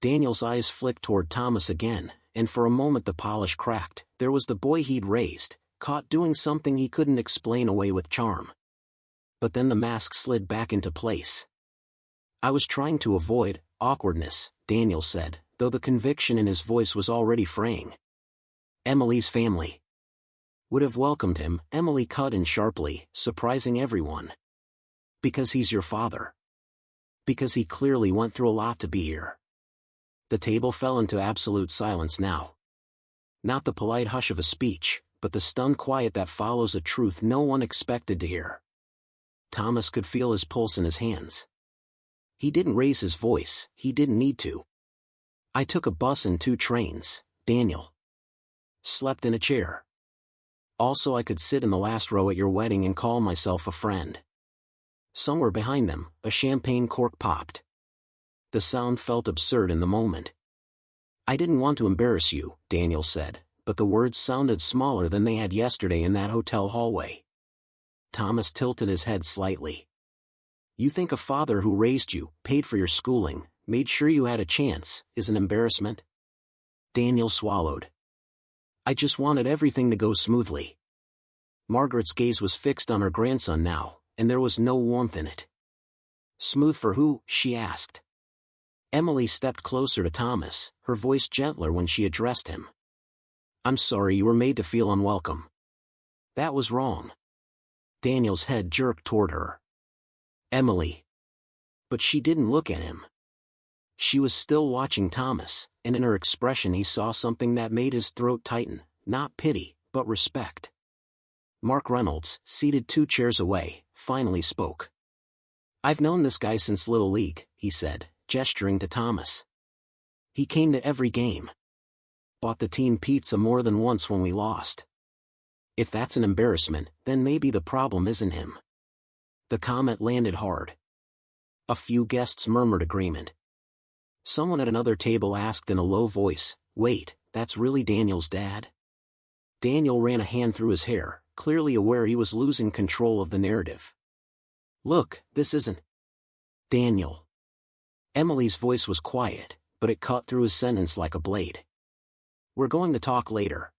Daniel's eyes flicked toward Thomas again, and for a moment the polish cracked. There was the boy he'd raised, caught doing something he couldn't explain away with charm. But then the mask slid back into place. "I was trying to avoid awkwardness," Daniel said, though the conviction in his voice was already fraying. "Emily's family would have welcomed him," Emily cut in sharply, surprising everyone. "Because he's your father." Because he clearly went through a lot to be here. The table fell into absolute silence now. Not the polite hush of a speech, but the stunned quiet that follows a truth no one expected to hear. Thomas could feel his pulse in his hands. He didn't raise his voice, he didn't need to. I took a bus and 2 trains, Daniel. Slept in a chair. Also, I could sit in the last row at your wedding and call myself a friend. Somewhere behind them, a champagne cork popped. The sound felt absurd in the moment. I didn't want to embarrass you, Daniel said, but the words sounded smaller than they had yesterday in that hotel hallway. Thomas tilted his head slightly. You think a father who raised you, paid for your schooling, made sure you had a chance, is an embarrassment? Daniel swallowed. I just wanted everything to go smoothly. Margaret's gaze was fixed on her grandson now, and there was no warmth in it. Smooth for who? She asked. Emily stepped closer to Thomas, her voice gentler when she addressed him. I'm sorry you were made to feel unwelcome. That was wrong. Daniel's head jerked toward her. Emily. But she didn't look at him. She was still watching Thomas, and in her expression he saw something that made his throat tighten, not pity, but respect. Mark Reynolds, seated 2 chairs away, finally spoke. I've known this guy since Little League, he said, gesturing to Thomas. He came to every game. Bought the team pizza more than once when we lost. If that's an embarrassment, then maybe the problem isn't him. The comment landed hard. A few guests murmured agreement. Someone at another table asked in a low voice, wait, that's really Daniel's dad? Daniel ran a hand through his hair, clearly aware he was losing control of the narrative. Look, this isn't... Daniel. Emily's voice was quiet, but it cut through his sentence like a blade. We're going to talk later.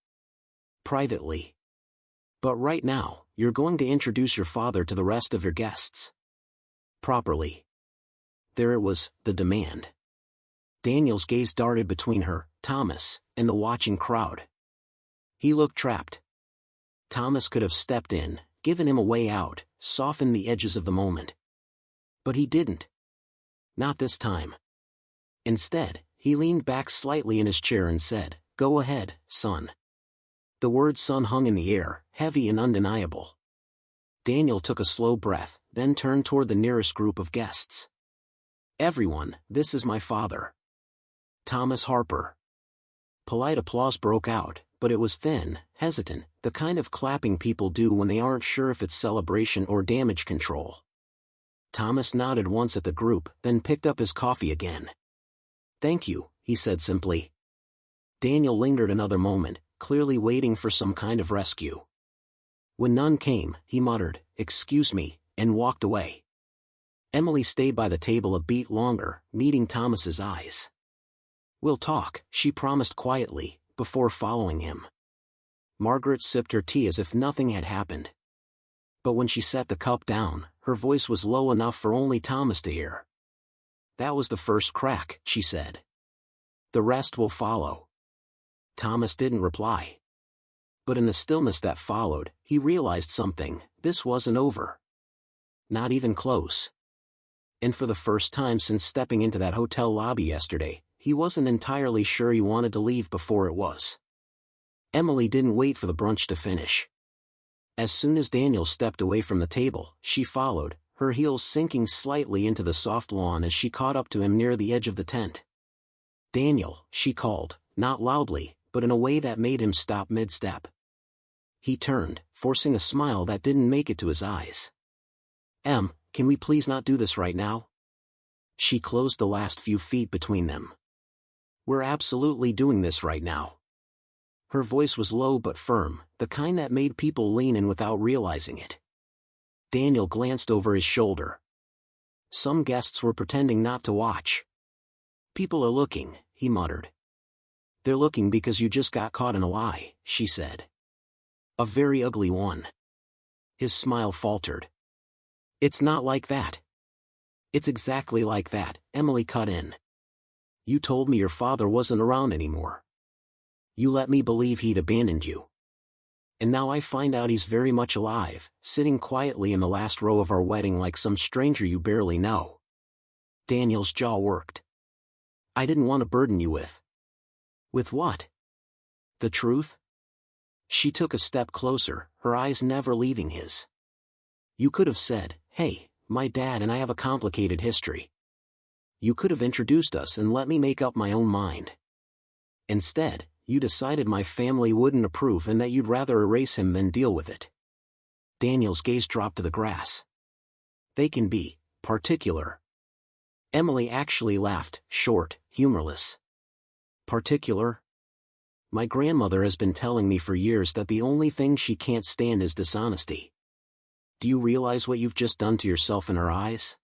Privately. But right now, you're going to introduce your father to the rest of your guests. Properly. There it was, the demand. Daniel's gaze darted between her, Thomas, and the watching crowd. He looked trapped. Thomas could have stepped in, given him a way out, softened the edges of the moment. But he didn't. Not this time. Instead, he leaned back slightly in his chair and said, Go ahead, son. The word son hung in the air, heavy and undeniable. Daniel took a slow breath, then turned toward the nearest group of guests. Everyone, this is my father. Thomas Harper. Polite applause broke out, but it was thin, hesitant, the kind of clapping people do when they aren't sure if it's celebration or damage control. Thomas nodded once at the group, then picked up his coffee again. Thank you, he said simply. Daniel lingered another moment, clearly waiting for some kind of rescue. When none came, he muttered, excuse me, and walked away. Emily stayed by the table a beat longer, meeting Thomas's eyes. We'll talk, she promised quietly, before following him. Margaret sipped her tea as if nothing had happened. But when she set the cup down, her voice was low enough for only Thomas to hear. That was the first crack, she said. The rest will follow. Thomas didn't reply. But in the stillness that followed, he realized something, this wasn't over. Not even close. And for the first time since stepping into that hotel lobby yesterday, he wasn't entirely sure he wanted to leave before it was. Emily didn't wait for the brunch to finish. As soon as Daniel stepped away from the table, she followed, her heels sinking slightly into the soft lawn as she caught up to him near the edge of the tent. Daniel, she called, not loudly, but in a way that made him stop mid-step. He turned, forcing a smile that didn't make it to his eyes. Can we please not do this right now? She closed the last few feet between them. We're absolutely doing this right now. Her voice was low but firm, the kind that made people lean in without realizing it. Daniel glanced over his shoulder. Some guests were pretending not to watch. People are looking, he muttered. They're looking because you just got caught in a lie, she said. A very ugly one. His smile faltered. It's not like that. It's exactly like that, Emily cut in. You told me your father wasn't around anymore. You let me believe he'd abandoned you. And now I find out he's very much alive, sitting quietly in the last row of our wedding like some stranger you barely know. Daniel's jaw worked. I didn't want to burden you with. With what? The truth? She took a step closer, her eyes never leaving his. You could have said, hey, my dad and I have a complicated history. You could have introduced us and let me make up my own mind. Instead, you decided my family wouldn't approve and that you'd rather erase him than deal with it. Daniel's gaze dropped to the grass. They can be particular. Emily actually laughed, short, humorless. Particular? My grandmother has been telling me for years that the only thing she can't stand is dishonesty. Do you realize what you've just done to yourself in her eyes?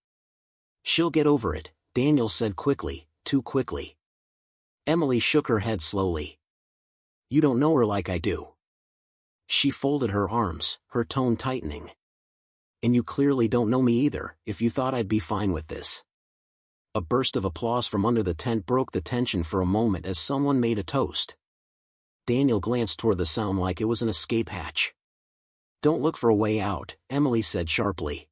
She'll get over it, Daniel said quickly, too quickly. Emily shook her head slowly. You don't know her like I do. She folded her arms, her tone tightening. And you clearly don't know me either, if you thought I'd be fine with this. A burst of applause from under the tent broke the tension for a moment as someone made a toast. Daniel glanced toward the sound like it was an escape hatch. Don't look for a way out, Emily said sharply.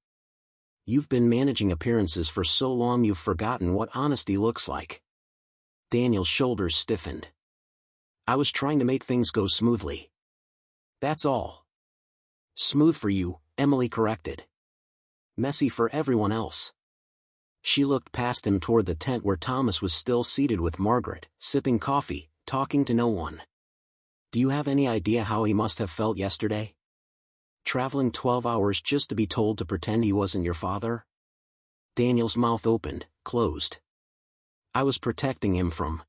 You've been managing appearances for so long you've forgotten what honesty looks like. Daniel's shoulders stiffened. I was trying to make things go smoothly. That's all. Smooth for you, Emily corrected. Messy for everyone else. She looked past him toward the tent where Thomas was still seated with Margaret, sipping coffee, talking to no one. Do you have any idea how he must have felt yesterday? Traveling 12 hours just to be told to pretend he wasn't your father? Daniel's mouth opened, closed. I was protecting him from.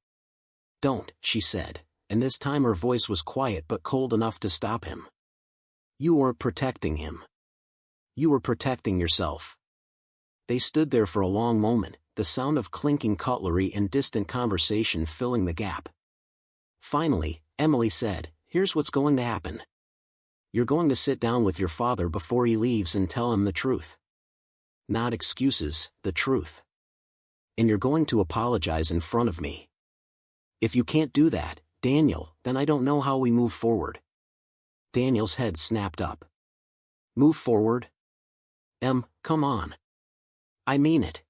Don't, she said, and this time her voice was quiet but cold enough to stop him. You weren't protecting him. You were protecting yourself. They stood there for a long moment, the sound of clinking cutlery and distant conversation filling the gap. Finally, Emily said, here's what's going to happen. You're going to sit down with your father before he leaves and tell him the truth. Not excuses, the truth. And you're going to apologize in front of me. If you can't do that, Daniel, then I don't know how we move forward. Daniel's head snapped up. Move forward? Come on. I mean it.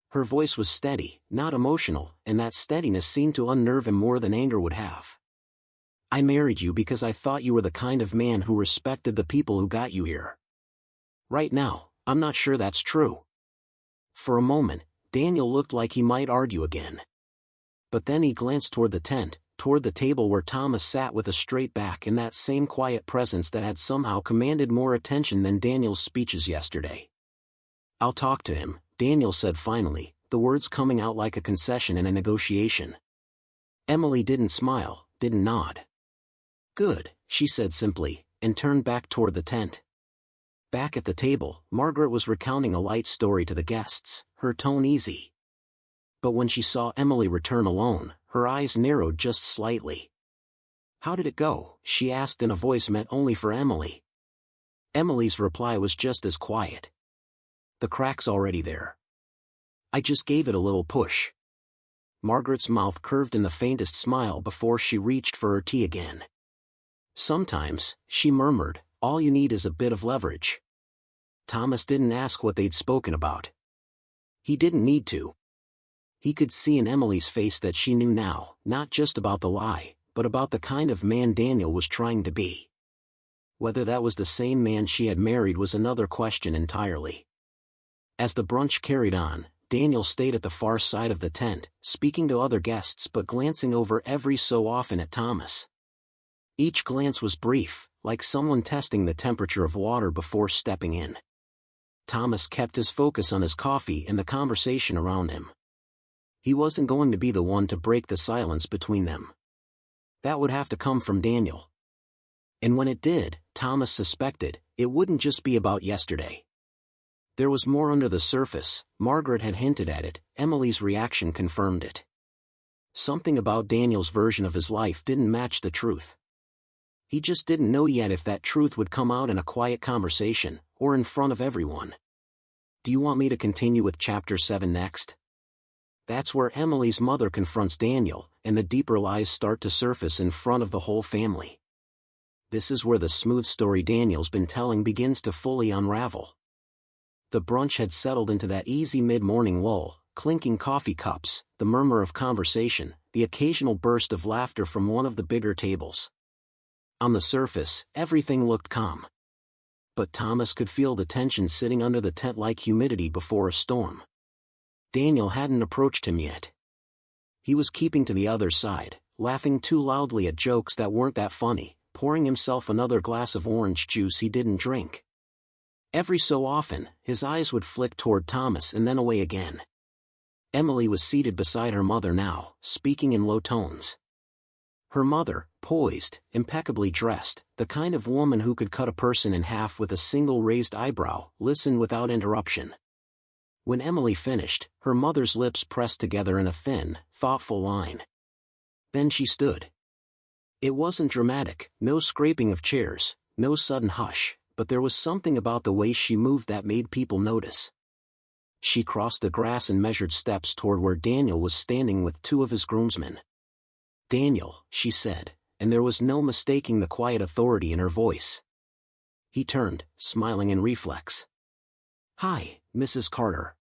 Her voice was steady, not emotional, and that steadiness seemed to unnerve him more than anger would have. I married you because I thought you were the kind of man who respected the people who got you here. Right now, I'm not sure that's true. For a moment, Daniel looked like he might argue again. But then he glanced toward the tent, toward the table where Thomas sat with a straight back and that same quiet presence that had somehow commanded more attention than Daniel's speeches yesterday. I'll talk to him, Daniel said finally, the words coming out like a concession in a negotiation. Emily didn't smile, didn't nod. Good, she said simply, and turned back toward the tent. Back at the table, Margaret was recounting a light story to the guests, her tone easy. But when she saw Emily return alone, her eyes narrowed just slightly. How did it go? She asked in a voice meant only for Emily. Emily's reply was just as quiet. The crack's already there. I just gave it a little push. Margaret's mouth curved in the faintest smile before she reached for her tea again. Sometimes, she murmured, all you need is a bit of leverage. Thomas didn't ask what they'd spoken about. He didn't need to. He could see in Emily's face that she knew now, not just about the lie, but about the kind of man Daniel was trying to be. Whether that was the same man she had married was another question entirely. As the brunch carried on, Daniel stayed at the far side of the tent, speaking to other guests but glancing over every so often at Thomas. Each glance was brief, like someone testing the temperature of water before stepping in. Thomas kept his focus on his coffee and the conversation around him. He wasn't going to be the one to break the silence between them. That would have to come from Daniel. And when it did, Thomas suspected, it wouldn't just be about yesterday. There was more under the surface. Margaret had hinted at it, Emily's reaction confirmed it. Something about Daniel's version of his life didn't match the truth. He just didn't know yet if that truth would come out in a quiet conversation, or in front of everyone. Do you want me to continue with Chapter 7 next? That's where Emily's mother confronts Daniel, and the deeper lies start to surface in front of the whole family. This is where the smooth story Daniel's been telling begins to fully unravel. The brunch had settled into that easy mid-morning lull, clinking coffee cups, the murmur of conversation, the occasional burst of laughter from one of the bigger tables. On the surface, everything looked calm. But Thomas could feel the tension sitting under the tent-like humidity before a storm. Daniel hadn't approached him yet. He was keeping to the other side, laughing too loudly at jokes that weren't that funny, pouring himself another glass of orange juice he didn't drink. Every so often, his eyes would flick toward Thomas and then away again. Emily was seated beside her mother now, speaking in low tones. Her mother, poised, impeccably dressed, the kind of woman who could cut a person in half with a single raised eyebrow, listened without interruption. When Emily finished, her mother's lips pressed together in a thin, thoughtful line. Then she stood. It wasn't dramatic, no scraping of chairs, no sudden hush, but there was something about the way she moved that made people notice. She crossed the grass and measured steps toward where Daniel was standing with two of his groomsmen. "Daniel," she said, and there was no mistaking the quiet authority in her voice. He turned, smiling in reflex. "Hi, Mrs. Carter.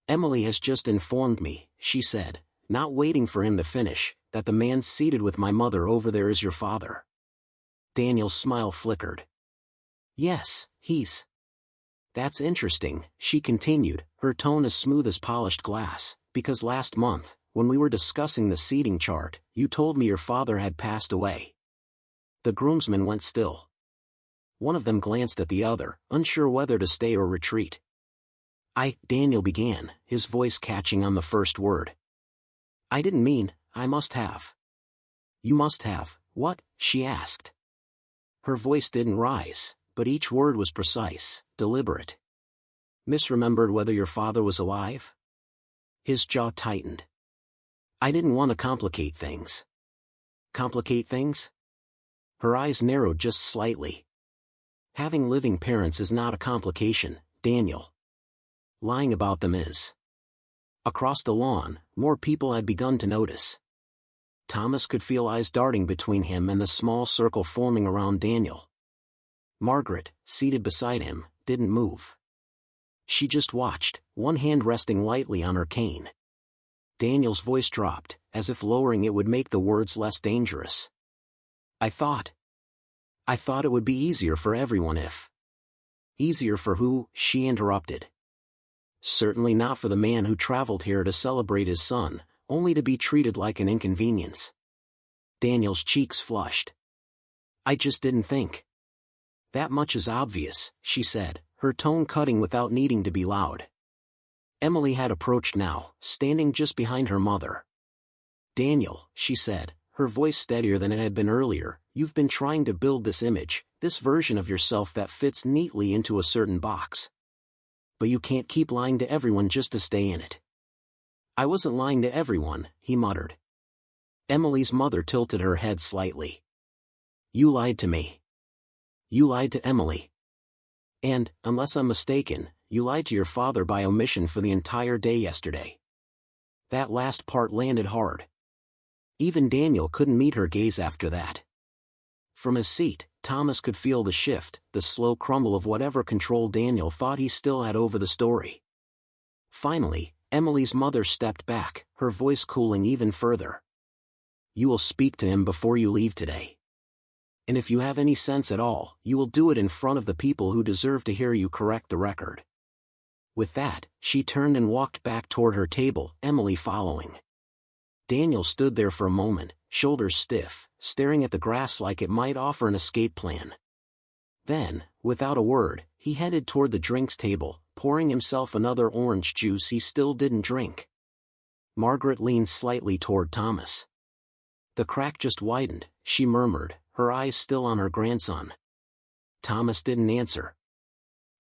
Emily has just informed me," she said, not waiting for him to finish, "that the man seated with my mother over there is your father." Daniel's smile flickered. "Yes, That's interesting," she continued, her tone as smooth as polished glass, "because last month, when we were discussing the seating chart, you told me your father had passed away." The groomsmen went still. One of them glanced at the other, unsure whether to stay or retreat. Daniel began, his voice catching on the first word. "I didn't mean, I must have." "You must have, what?" she asked. Her voice didn't rise, but each word was precise, deliberate. "Misremembered whether your father was alive?" His jaw tightened. "I didn't want to complicate things." "Complicate things?" Her eyes narrowed just slightly. "Having living parents is not a complication, Daniel. Lying about them is." Across the lawn, more people had begun to notice. Thomas could feel eyes darting between him and the small circle forming around Daniel. Margaret, seated beside him, didn't move. She just watched, one hand resting lightly on her cane. Daniel's voice dropped, as if lowering it would make the words less dangerous. I thought it would be easier for everyone if..." "Easier for who?" she interrupted. "Certainly not for the man who traveled here to celebrate his son, only to be treated like an inconvenience." Daniel's cheeks flushed. "I just didn't think." "That much is obvious," she said, her tone cutting without needing to be loud. Emily had approached now, standing just behind her mother. "Daniel," she said, her voice steadier than it had been earlier, "you've been trying to build this image, this version of yourself that fits neatly into a certain box. But you can't keep lying to everyone just to stay in it." "I wasn't lying to everyone," he muttered. Emily's mother tilted her head slightly. "You lied to me. You lied to Emily. And, unless I'm mistaken, you lied to your father by omission for the entire day yesterday." That last part landed hard. Even Daniel couldn't meet her gaze after that. From his seat, Thomas could feel the shift, the slow crumble of whatever control Daniel thought he still had over the story. Finally, Emily's mother stepped back, her voice cooling even further. "You will speak to him before you leave today. And if you have any sense at all, you will do it in front of the people who deserve to hear you correct the record." With that, she turned and walked back toward her table, Emily following. Daniel stood there for a moment, shoulders stiff, staring at the grass like it might offer an escape plan. Then, without a word, he headed toward the drinks table, pouring himself another orange juice he still didn't drink. Margaret leaned slightly toward Thomas. "The crack just widened," she murmured, her eyes still on her grandson. Thomas didn't answer.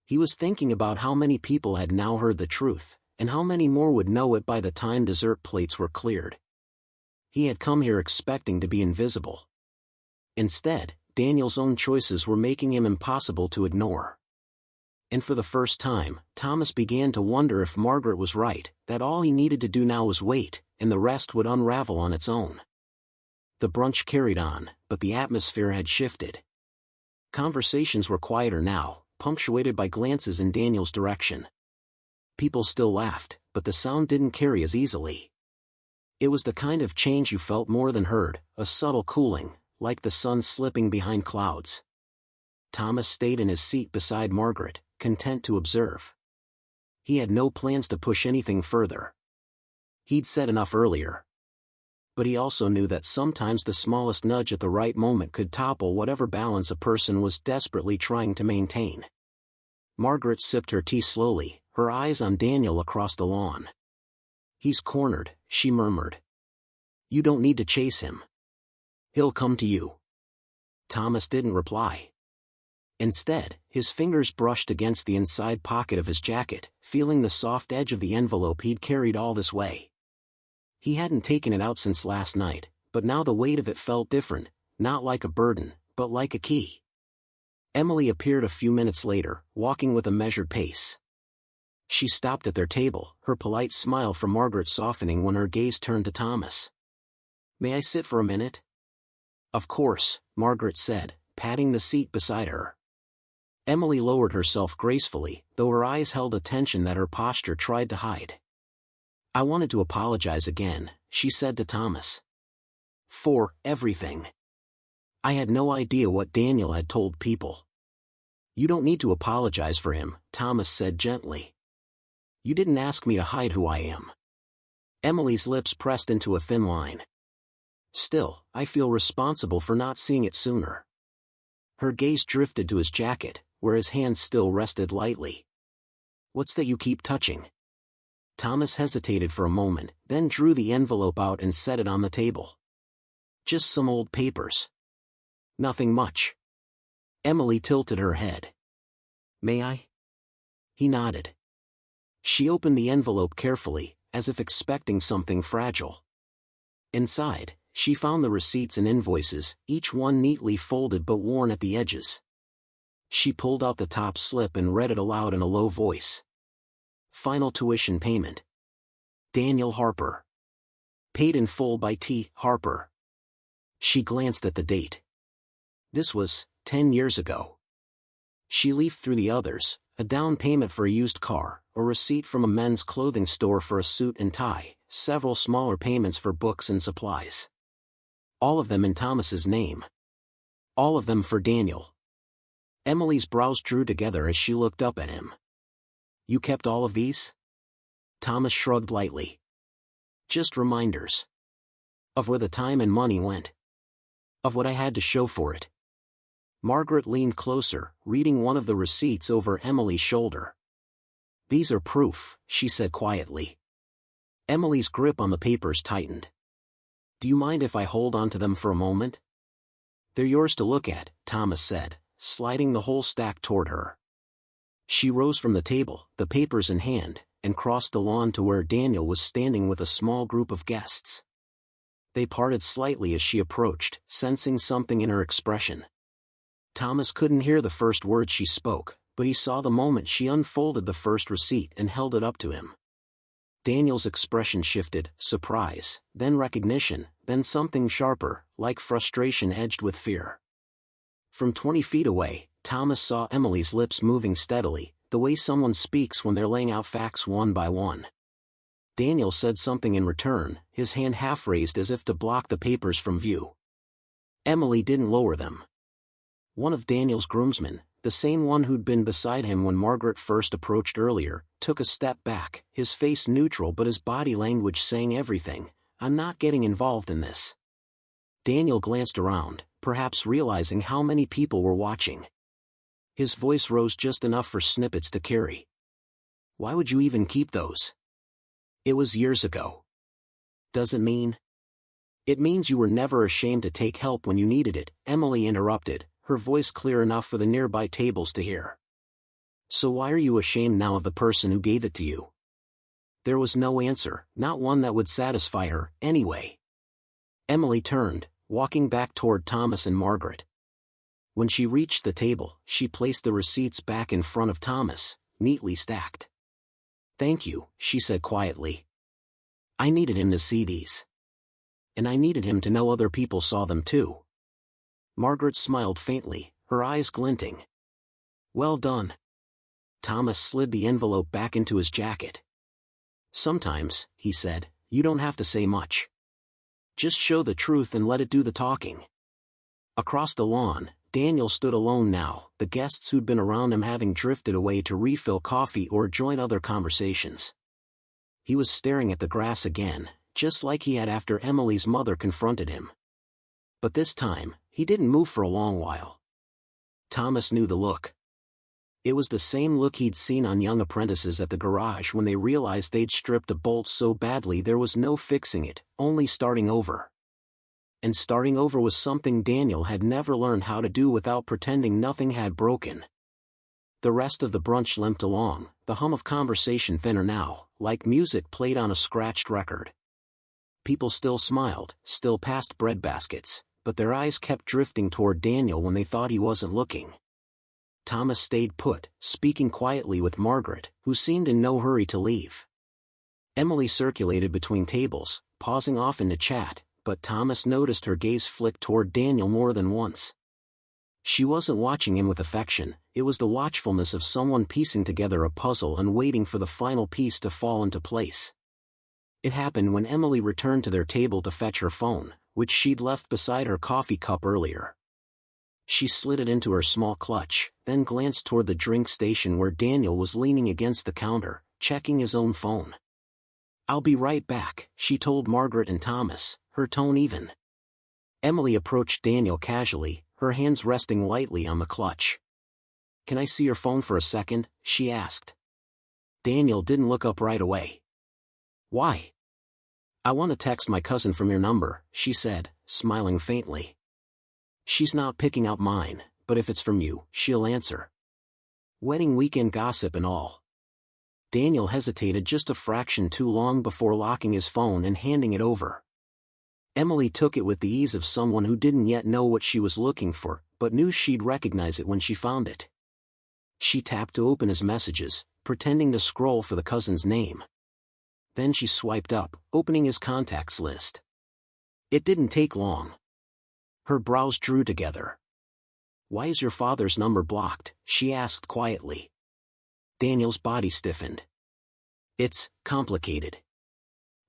He was thinking about how many people had now heard the truth, and how many more would know it by the time dessert plates were cleared. He had come here expecting to be invisible. Instead, Daniel's own choices were making him impossible to ignore. And for the first time, Thomas began to wonder if Margaret was right, that all he needed to do now was wait, and the rest would unravel on its own. The brunch carried on, but the atmosphere had shifted. Conversations were quieter now, punctuated by glances in Daniel's direction. People still laughed, but the sound didn't carry as easily. It was the kind of change you felt more than heard, a subtle cooling, like the sun slipping behind clouds. Thomas stayed in his seat beside Margaret, content to observe. He had no plans to push anything further. He'd said enough earlier. But he also knew that sometimes the smallest nudge at the right moment could topple whatever balance a person was desperately trying to maintain. Margaret sipped her tea slowly, her eyes on Daniel across the lawn. "He's cornered," she murmured. "You don't need to chase him. He'll come to you." Thomas didn't reply. Instead, his fingers brushed against the inside pocket of his jacket, feeling the soft edge of the envelope he'd carried all this way. He hadn't taken it out since last night, but now the weight of it felt different, not like a burden, but like a key. Emily appeared a few minutes later, walking with a measured pace. She stopped at their table, her polite smile for Margaret softening when her gaze turned to Thomas. "May I sit for a minute?" "Of course," Margaret said, patting the seat beside her. Emily lowered herself gracefully, though her eyes held a tension that her posture tried to hide. "I wanted to apologize again," she said to Thomas. "For everything. I had no idea what Daniel had told people." "You don't need to apologize for him," Thomas said gently. "You didn't ask me to hide who I am." Emily's lips pressed into a thin line. "Still, I feel responsible for not seeing it sooner." Her gaze drifted to his jacket, where his hand still rested lightly. "What's that you keep touching?" Thomas hesitated for a moment, then drew the envelope out and set it on the table. "Just some old papers. Nothing much." Emily tilted her head. "May I?" He nodded. She opened the envelope carefully, as if expecting something fragile. Inside, she found the receipts and invoices, each one neatly folded but worn at the edges. She pulled out the top slip and read it aloud in a low voice. "Final tuition payment. Daniel Harper. Paid in full by T. Harper." She glanced at the date. This was 10 years ago. She leafed through the others: a down payment for a used car, a receipt from a men's clothing store for a suit and tie, several smaller payments for books and supplies. All of them in Thomas's name. All of them for Daniel. Emily's brows drew together as she looked up at him. "You kept all of these?" Thomas shrugged lightly. "Just reminders. Of where the time and money went. Of what I had to show for it." Margaret leaned closer, reading one of the receipts over Emily's shoulder. "These are proof," she said quietly. Emily's grip on the papers tightened. "Do you mind if I hold on to them for a moment?" "They're yours to look at," Thomas said, sliding the whole stack toward her. She rose from the table, the papers in hand, and crossed the lawn to where Daniel was standing with a small group of guests. They parted slightly as she approached, sensing something in her expression. Thomas couldn't hear the first words she spoke, but he saw the moment she unfolded the first receipt and held it up to him. Daniel's expression shifted: surprise, then recognition, then something sharper, like frustration edged with fear. From 20 feet away, Thomas saw Emily's lips moving steadily, the way someone speaks when they're laying out facts one by one. Daniel said something in return, his hand half raised as if to block the papers from view. Emily didn't lower them. One of Daniel's groomsmen, the same one who'd been beside him when Margaret first approached earlier, took a step back, his face neutral but his body language saying everything: "I'm not getting involved in this." Daniel glanced around, perhaps realizing how many people were watching. His voice rose just enough for snippets to carry. "Why would you even keep those? It was years ago." "Does it mean?" "It means you were never ashamed to take help when you needed it," Emily interrupted, her voice clear enough for the nearby tables to hear. "So why are you ashamed now of the person who gave it to you?" There was no answer, not one that would satisfy her, anyway. Emily turned, walking back toward Thomas and Margaret. When she reached the table, she placed the receipts back in front of Thomas, neatly stacked. "Thank you," she said quietly. "I needed him to see these. And I needed him to know other people saw them too." Margaret smiled faintly, her eyes glinting. "Well done." Thomas slid the envelope back into his jacket. "Sometimes," he said, "you don't have to say much. Just show the truth and let it do the talking." Across the lawn, Daniel stood alone now, the guests who'd been around him having drifted away to refill coffee or join other conversations. He was staring at the grass again, just like he had after Emily's mother confronted him. But this time, he didn't move for a long while. Thomas knew the look. It was the same look he'd seen on young apprentices at the garage when they realized they'd stripped a bolt so badly there was no fixing it, only starting over. And starting over was something Daniel had never learned how to do without pretending nothing had broken. The rest of the brunch limped along, the hum of conversation thinner now, like music played on a scratched record. People still smiled, still passed bread baskets, but their eyes kept drifting toward Daniel when they thought he wasn't looking. Thomas stayed put, speaking quietly with Margaret, who seemed in no hurry to leave. Emily circulated between tables, pausing often to chat, but Thomas noticed her gaze flick toward Daniel more than once. She wasn't watching him with affection, it was the watchfulness of someone piecing together a puzzle and waiting for the final piece to fall into place. It happened when Emily returned to their table to fetch her phone, which she'd left beside her coffee cup earlier. She slid it into her small clutch, then glanced toward the drink station where Daniel was leaning against the counter, checking his own phone. "I'll be right back," she told Margaret and Thomas, her tone even. Emily approached Daniel casually, her hands resting lightly on the clutch. "Can I see your phone for a second?" she asked. Daniel didn't look up right away. "Why?" "I want to text my cousin from your number," she said, smiling faintly. "She's not picking up mine, but if it's from you, she'll answer. Wedding weekend gossip and all." Daniel hesitated just a fraction too long before locking his phone and handing it over. Emily took it with the ease of someone who didn't yet know what she was looking for, but knew she'd recognize it when she found it. She tapped to open his messages, pretending to scroll for the cousin's name. Then she swiped up, opening his contacts list. It didn't take long. Her brows drew together. "Why is your father's number blocked?" she asked quietly. Daniel's body stiffened. "It's complicated."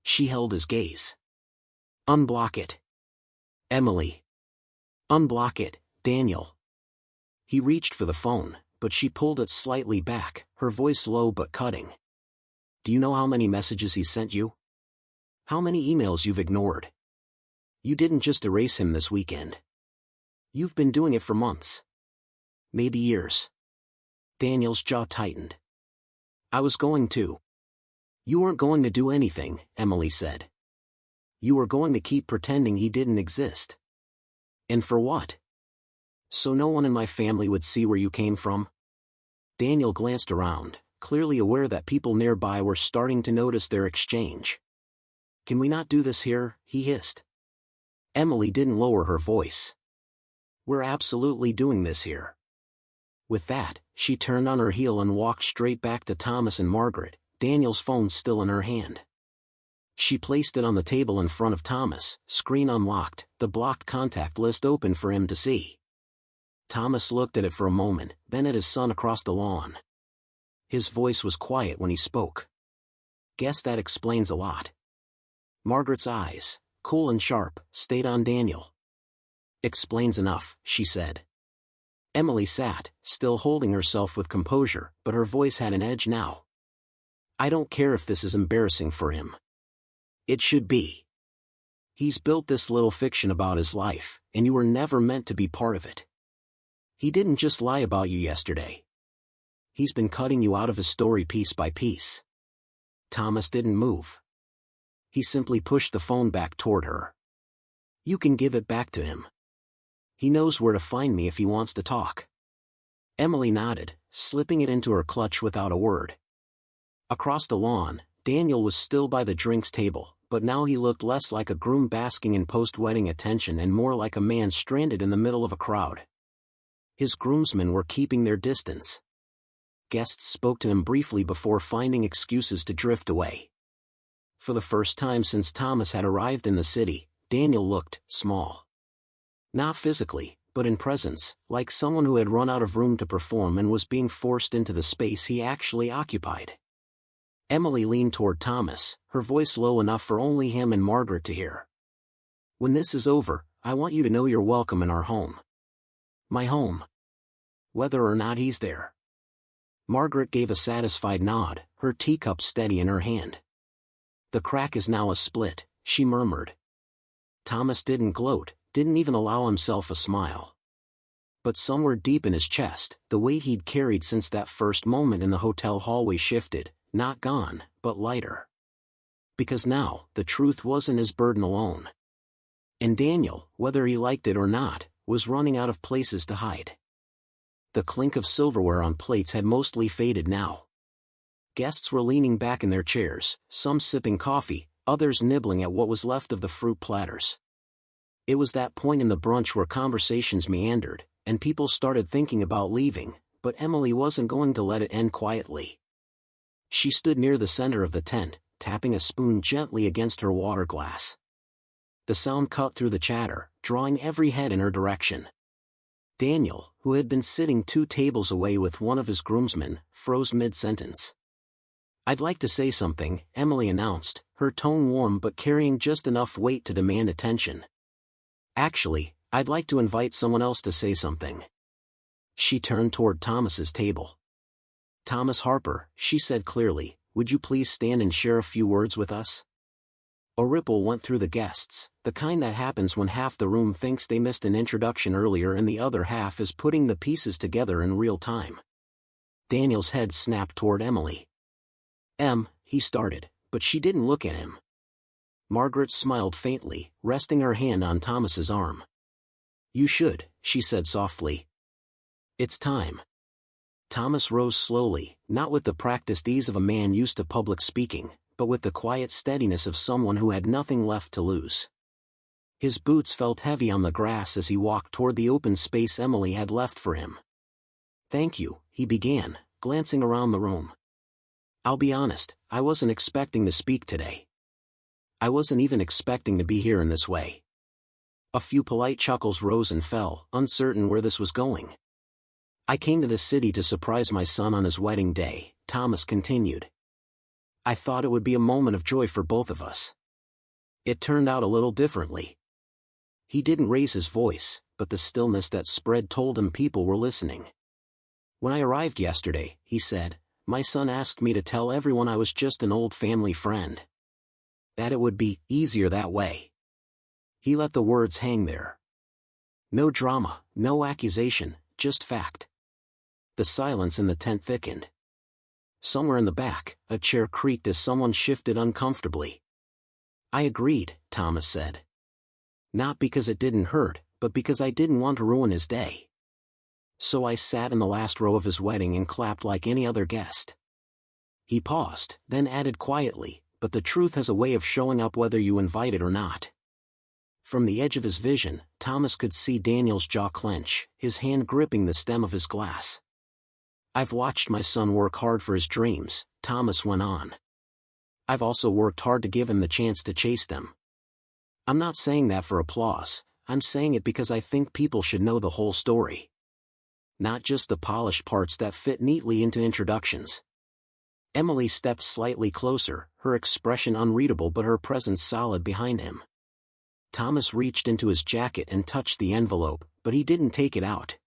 She held his gaze. "Unblock it." "Emily." "Unblock it, Daniel." He reached for the phone, but she pulled it slightly back, her voice low but cutting. "Do you know how many messages he sent you? How many emails you've ignored? You didn't just erase him this weekend. You've been doing it for months. Maybe years." Daniel's jaw tightened. "I was going to." "You weren't going to do anything," Emily said. "You were going to keep pretending he didn't exist." "And for what?" "So no one in my family would see where you came from." Daniel glanced around, clearly aware that people nearby were starting to notice their exchange. "Can we not do this here?" he hissed. Emily didn't lower her voice. "We're absolutely doing this here." With that, she turned on her heel and walked straight back to Thomas and Margaret, Daniel's phone still in her hand. She placed it on the table in front of Thomas, screen unlocked, the blocked contact list open for him to see. Thomas looked at it for a moment, then at his son across the lawn. His voice was quiet when he spoke. "Guess that explains a lot." Margaret's eyes, cool and sharp, stayed on Daniel. "Explains enough," she said. Emily sat, still holding herself with composure, but her voice had an edge now. "I don't care if this is embarrassing for him. It should be. He's built this little fiction about his life, and you were never meant to be part of it. He didn't just lie about you yesterday. He's been cutting you out of his story piece by piece." Thomas didn't move. He simply pushed the phone back toward her. "You can give it back to him. He knows where to find me if he wants to talk." Emily nodded, slipping it into her clutch without a word. Across the lawn, Daniel was still by the drinks table, but now he looked less like a groom basking in post-wedding attention and more like a man stranded in the middle of a crowd. His groomsmen were keeping their distance. Guests spoke to him briefly before finding excuses to drift away. For the first time since Thomas had arrived in the city, Daniel looked small. Not physically, but in presence, like someone who had run out of room to perform and was being forced into the space he actually occupied. Emily leaned toward Thomas, her voice low enough for only him and Margaret to hear. "When this is over, I want you to know you're welcome in our home. My home. Whether or not he's there." Margaret gave a satisfied nod, her teacup steady in her hand. "The crack is now a split," she murmured. Thomas didn't gloat, didn't even allow himself a smile. But somewhere deep in his chest, the weight he'd carried since that first moment in the hotel hallway shifted, not gone, but lighter. Because now, the truth wasn't his burden alone. And Daniel, whether he liked it or not, was running out of places to hide. The clink of silverware on plates had mostly faded now. Guests were leaning back in their chairs, some sipping coffee, others nibbling at what was left of the fruit platters. It was that point in the brunch where conversations meandered, and people started thinking about leaving, but Emily wasn't going to let it end quietly. She stood near the center of the tent, tapping a spoon gently against her water glass. The sound cut through the chatter, drawing every head in her direction. Daniel, who had been sitting 2 tables away with one of his groomsmen, froze mid-sentence. "I'd like to say something," Emily announced, her tone warm but carrying just enough weight to demand attention. "Actually, I'd like to invite someone else to say something." She turned toward Thomas's table. "Thomas Harper," she said clearly, "would you please stand and share a few words with us?" A ripple went through the guests, the kind that happens when half the room thinks they missed an introduction earlier and the other half is putting the pieces together in real time. Daniel's head snapped toward Emily. He started, but she didn't look at him. Margaret smiled faintly, resting her hand on Thomas's arm. "You should," she said softly. "It's time." Thomas rose slowly, not with the practiced ease of a man used to public speaking, but with the quiet steadiness of someone who had nothing left to lose. His boots felt heavy on the grass as he walked toward the open space Emily had left for him. "Thank you," he began, glancing around the room. "I'll be honest, I wasn't expecting to speak today. I wasn't even expecting to be here in this way." A few polite chuckles rose and fell, uncertain where this was going. "I came to this city to surprise my son on his wedding day," Thomas continued. "I thought it would be a moment of joy for both of us. It turned out a little differently." He didn't raise his voice, but the stillness that spread told him people were listening. "When I arrived yesterday," he said, "my son asked me to tell everyone I was just an old family friend. That it would be easier that way." He let the words hang there. No drama, no accusation, just fact. The silence in the tent thickened. Somewhere in the back, a chair creaked as someone shifted uncomfortably. "I agreed," Thomas said. "Not because it didn't hurt, but because I didn't want to ruin his day. So I sat in the last row of his wedding and clapped like any other guest." He paused, then added quietly, "But the truth has a way of showing up whether you invite it or not." From the edge of his vision, Thomas could see Daniel's jaw clench, his hand gripping the stem of his glass. "I've watched my son work hard for his dreams," Thomas went on. "I've also worked hard to give him the chance to chase them. I'm not saying that for applause, I'm saying it because I think people should know the whole story. Not just the polished parts that fit neatly into introductions." Emily stepped slightly closer, her expression unreadable but her presence solid behind him. Thomas reached into his jacket and touched the envelope, but he didn't take it out.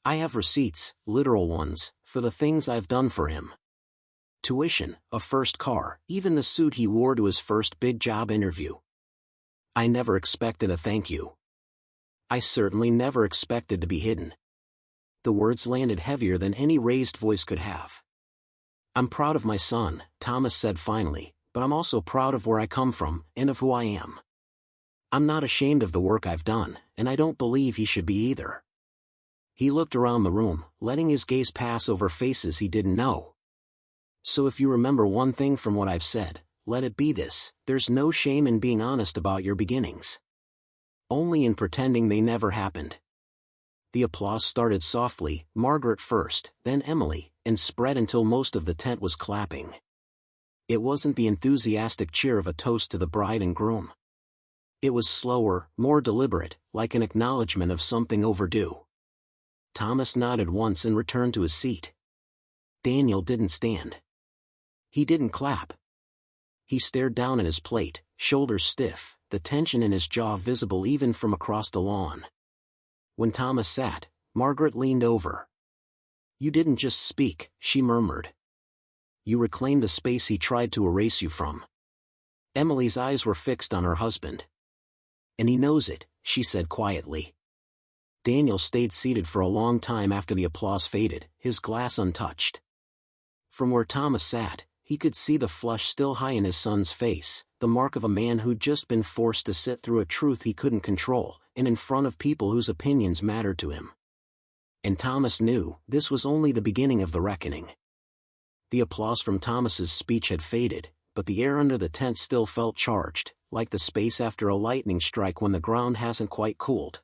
"I have receipts, literal ones, for the things I've done for him. Tuition, a first car, even the suit he wore to his first big job interview. I never expected a thank you. I certainly never expected to be hidden." The words landed heavier than any raised voice could have. "I'm proud of my son," Thomas said finally, "but I'm also proud of where I come from, and of who I am. I'm not ashamed of the work I've done, and I don't believe he should be either." He looked around the room, letting his gaze pass over faces he didn't know. "So if you remember one thing from what I've said, let it be this: there's no shame in being honest about your beginnings. Only in pretending they never happened." The applause started softly, Margaret first, then Emily, and spread until most of the tent was clapping. It wasn't the enthusiastic cheer of a toast to the bride and groom. It was slower, more deliberate, like an acknowledgement of something overdue. Thomas nodded once and returned to his seat. Daniel didn't stand. He didn't clap. He stared down at his plate, shoulders stiff, the tension in his jaw visible even from across the lawn. When Thomas sat, Margaret leaned over. "You didn't just speak," she murmured. "You reclaimed the space he tried to erase you from." Emily's eyes were fixed on her husband. "And he knows it," she said quietly. Daniel stayed seated for a long time after the applause faded, his glass untouched. From where Thomas sat, he could see the flush still high in his son's face, the mark of a man who'd just been forced to sit through a truth he couldn't control, and in front of people whose opinions mattered to him. And Thomas knew this was only the beginning of the reckoning. The applause from Thomas's speech had faded, but the air under the tent still felt charged, like the space after a lightning strike when the ground hasn't quite cooled.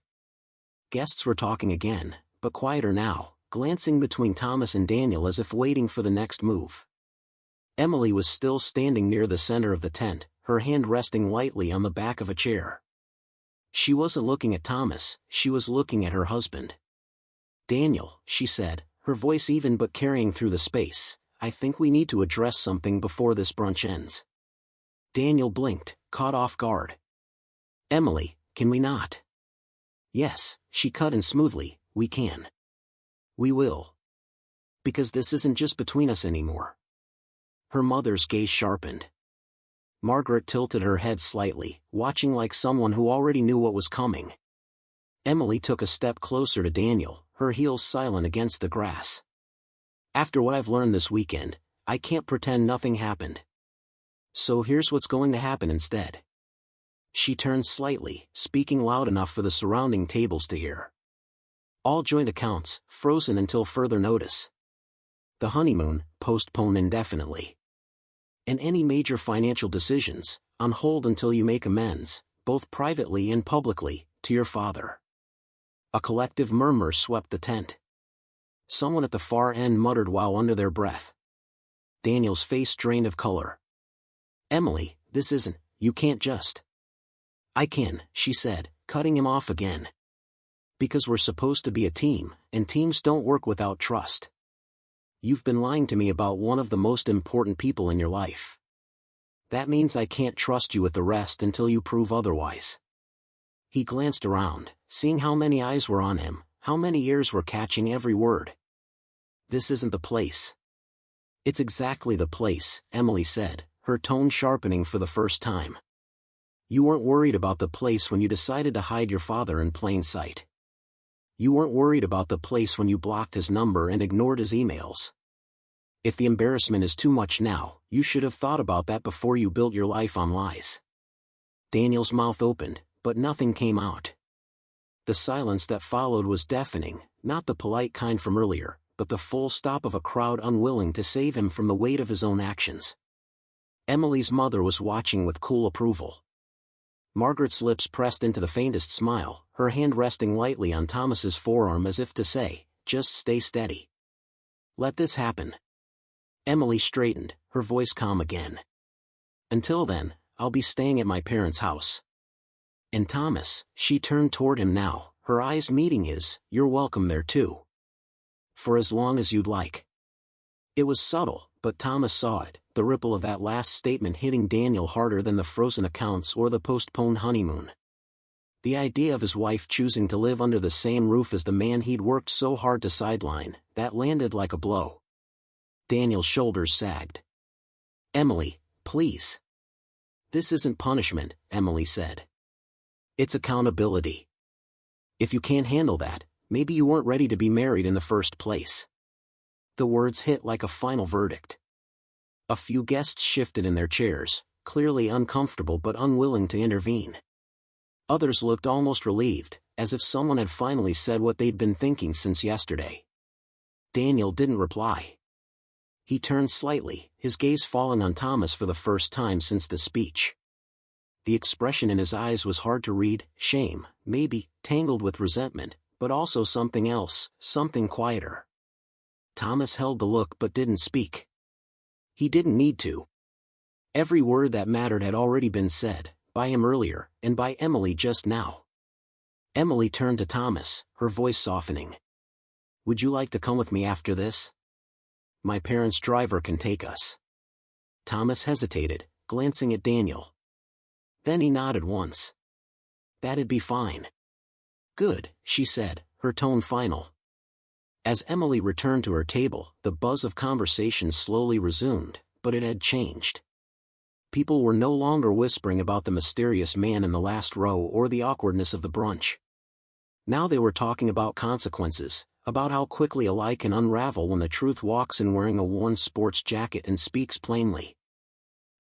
Guests were talking again, but quieter now, glancing between Thomas and Daniel as if waiting for the next move. Emily was still standing near the center of the tent, her hand resting lightly on the back of a chair. She wasn't looking at Thomas, she was looking at her husband. "Daniel," she said, her voice even but carrying through the space, "I think we need to address something before this brunch ends." Daniel blinked, caught off guard. "Emily, can we not?" "Yes," she cut in smoothly, "we can. We will. Because this isn't just between us anymore." Her mother's gaze sharpened. Margaret tilted her head slightly, watching like someone who already knew what was coming. Emily took a step closer to Daniel, her heels silent against the grass. "After what I've learned this weekend, I can't pretend nothing happened. So here's what's going to happen instead." She turned slightly, speaking loud enough for the surrounding tables to hear. "All joint accounts, frozen until further notice. The honeymoon, postponed indefinitely. And any major financial decisions, on hold until you make amends, both privately and publicly, to your father." A collective murmur swept the tent. Someone at the far end muttered while under their breath. Daniel's face drained of color. "Emily, this isn't, you can't just." "I can," she said, cutting him off again. "Because we're supposed to be a team, and teams don't work without trust. You've been lying to me about one of the most important people in your life. That means I can't trust you with the rest until you prove otherwise." He glanced around, seeing how many eyes were on him, how many ears were catching every word. "This isn't the place." "It's exactly the place," Emily said, her tone sharpening for the first time. "You weren't worried about the place when you decided to hide your father in plain sight. You weren't worried about the place when you blocked his number and ignored his emails. If the embarrassment is too much now, you should have thought about that before you built your life on lies." Daniel's mouth opened, but nothing came out. The silence that followed was deafening, not the polite kind from earlier, but the full stop of a crowd unwilling to save him from the weight of his own actions. Emily's mother was watching with cool approval. Margaret's lips pressed into the faintest smile, her hand resting lightly on Thomas's forearm as if to say, "Just stay steady. Let this happen." Emily straightened, her voice calm again. "Until then, I'll be staying at my parents' house. And Thomas," she turned toward him now, her eyes meeting his, "you're welcome there too. For as long as you'd like." It was subtle, but Thomas saw it, the ripple of that last statement hitting Daniel harder than the frozen accounts or the postponed honeymoon. The idea of his wife choosing to live under the same roof as the man he'd worked so hard to sideline, that landed like a blow. Daniel's shoulders sagged. "Emily, please." "This isn't punishment," Emily said. "It's accountability. If you can't handle that, maybe you weren't ready to be married in the first place." The words hit like a final verdict. A few guests shifted in their chairs, clearly uncomfortable but unwilling to intervene. Others looked almost relieved, as if someone had finally said what they'd been thinking since yesterday. Daniel didn't reply. He turned slightly, his gaze falling on Thomas for the first time since the speech. The expression in his eyes was hard to read, shame, maybe, tangled with resentment, but also something else, something quieter. Thomas held the look but didn't speak. He didn't need to. Every word that mattered had already been said, by him earlier, and by Emily just now. Emily turned to Thomas, her voice softening. Would you like to come with me after this? My parents' driver can take us. Thomas hesitated, glancing at Daniel. Then he nodded once. That'd be fine. Good, she said, her tone final. As Emily returned to her table, the buzz of conversation slowly resumed, but it had changed. People were no longer whispering about the mysterious man in the last row or the awkwardness of the brunch. Now they were talking about consequences, about how quickly a lie can unravel when the truth walks in wearing a worn sports jacket and speaks plainly.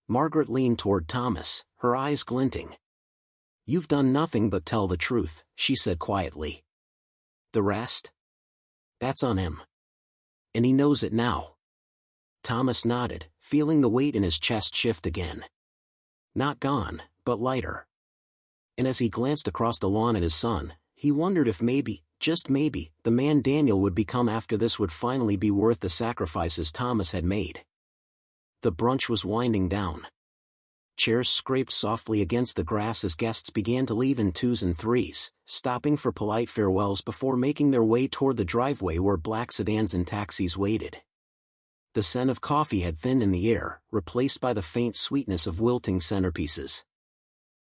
Margaret leaned toward Thomas, her eyes glinting. You've done nothing but tell the truth, she said quietly. The rest? That's on him. And he knows it now. Thomas nodded, feeling the weight in his chest shift again. Not gone, but lighter. And as he glanced across the lawn at his son, he wondered if maybe, just maybe, the man Daniel would become after this would finally be worth the sacrifices Thomas had made. The brunch was winding down. Chairs scraped softly against the grass as guests began to leave in twos and threes, stopping for polite farewells before making their way toward the driveway where black sedans and taxis waited. The scent of coffee had thinned in the air, replaced by the faint sweetness of wilting centerpieces.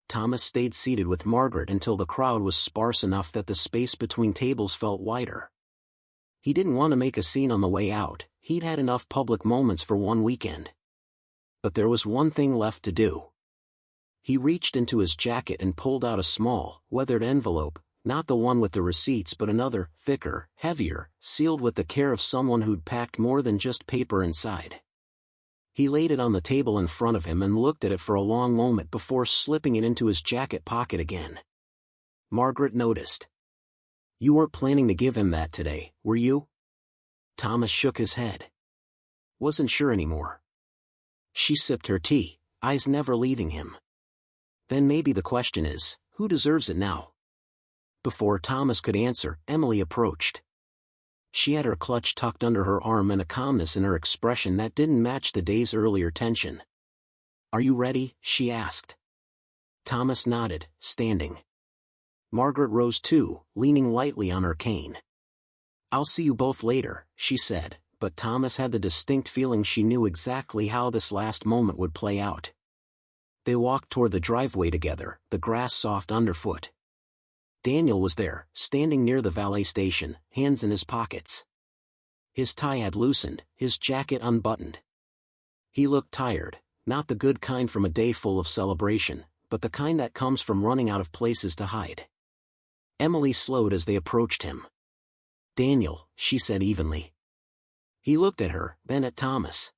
Thomas stayed seated with Margaret until the crowd was sparse enough that the space between tables felt wider. He didn't want to make a scene on the way out, he'd had enough public moments for one weekend. But there was one thing left to do. He reached into his jacket and pulled out a small, weathered envelope, not the one with the receipts but another, thicker, heavier, sealed with the care of someone who'd packed more than just paper inside. He laid it on the table in front of him and looked at it for a long moment before slipping it into his jacket pocket again. Margaret noticed. You weren't planning to give him that today, were you? Thomas shook his head. Wasn't sure anymore. She sipped her tea, eyes never leaving him. Then maybe the question is, who deserves it now? Before Thomas could answer, Emily approached. She had her clutch tucked under her arm and a calmness in her expression that didn't match the day's earlier tension. Are you ready? She asked. Thomas nodded, standing. Margaret rose too, leaning lightly on her cane. I'll see you both later, she said, but Thomas had the distinct feeling she knew exactly how this last moment would play out. They walked toward the driveway together, the grass soft underfoot. Daniel was there, standing near the valet station, hands in his pockets. His tie had loosened, his jacket unbuttoned. He looked tired, not the good kind from a day full of celebration, but the kind that comes from running out of places to hide. Emily slowed as they approached him. Daniel, she said evenly. He looked at her, then at Thomas.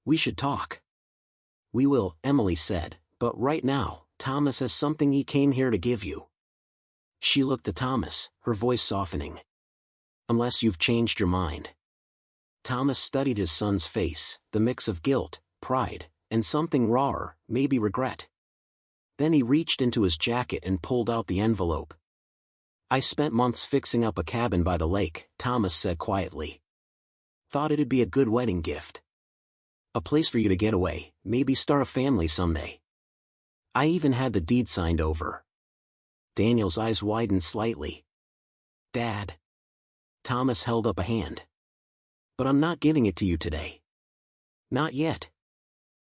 We should talk. We will, Emily said, but right now, Thomas has something he came here to give you. She looked at Thomas, her voice softening. Unless you've changed your mind. Thomas studied his son's face, the mix of guilt, pride, and something rawer, maybe regret. Then he reached into his jacket and pulled out the envelope. I spent months fixing up a cabin by the lake, Thomas said quietly. Thought it'd be a good wedding gift. A place for you to get away, maybe start a family someday. I even had the deed signed over. Daniel's eyes widened slightly. Dad. Thomas held up a hand. But I'm not giving it to you today. Not yet.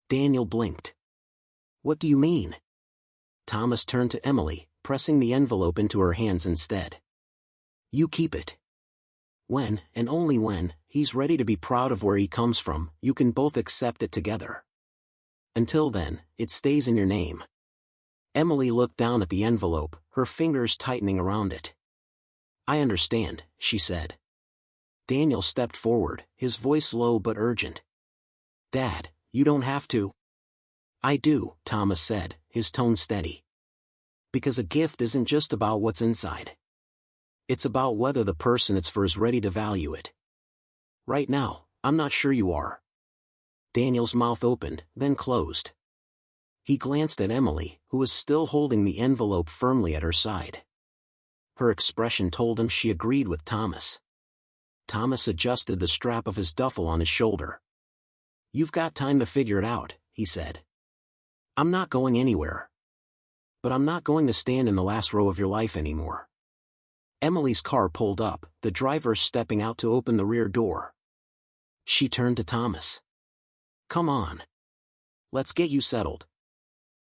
Daniel blinked. What do you mean? Thomas turned to Emily, pressing the envelope into her hands instead. You keep it. When, and only when, he's ready to be proud of where he comes from, you can both accept it together. Until then, it stays in your name. Emily looked down at the envelope, her fingers tightening around it. I understand, she said. Daniel stepped forward, his voice low but urgent. Dad, you don't have to. I do, Thomas said, his tone steady. Because a gift isn't just about what's inside. It's about whether the person it's for is ready to value it. Right now, I'm not sure you are. Daniel's mouth opened, then closed. He glanced at Emily, who was still holding the envelope firmly at her side. Her expression told him she agreed with Thomas. Thomas adjusted the strap of his duffel on his shoulder. You've got time to figure it out, he said. I'm not going anywhere. but I'm not going to stand in the last row of your life anymore. Emily's car pulled up, the driver stepping out to open the rear door. She turned to Thomas. Come on. Let's get you settled.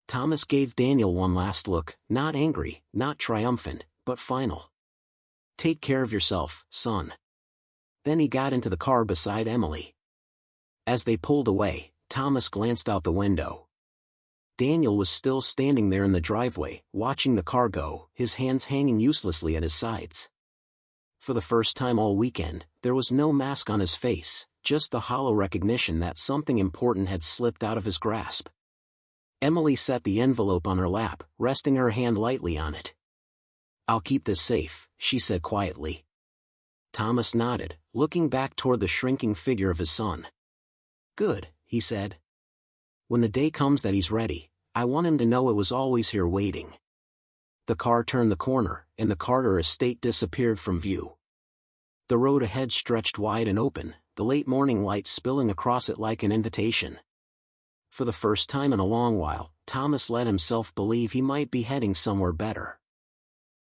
Thomas gave Daniel one last look, not angry, not triumphant, but final. Take care of yourself, son. Then he got into the car beside Emily. As they pulled away, Thomas glanced out the window. Daniel was still standing there in the driveway, watching the car go, his hands hanging uselessly at his sides. For the first time all weekend, there was no mask on his face, just the hollow recognition that something important had slipped out of his grasp. Emily set the envelope on her lap, resting her hand lightly on it. I'll keep this safe, she said quietly. Thomas nodded, looking back toward the shrinking figure of his son. Good, he said. When the day comes that he's ready, I want him to know it was always here waiting. The car turned the corner, and the Carter estate disappeared from view. The road ahead stretched wide and open, the late morning light spilling across it like an invitation. For the first time in a long while, Thomas let himself believe he might be heading somewhere better.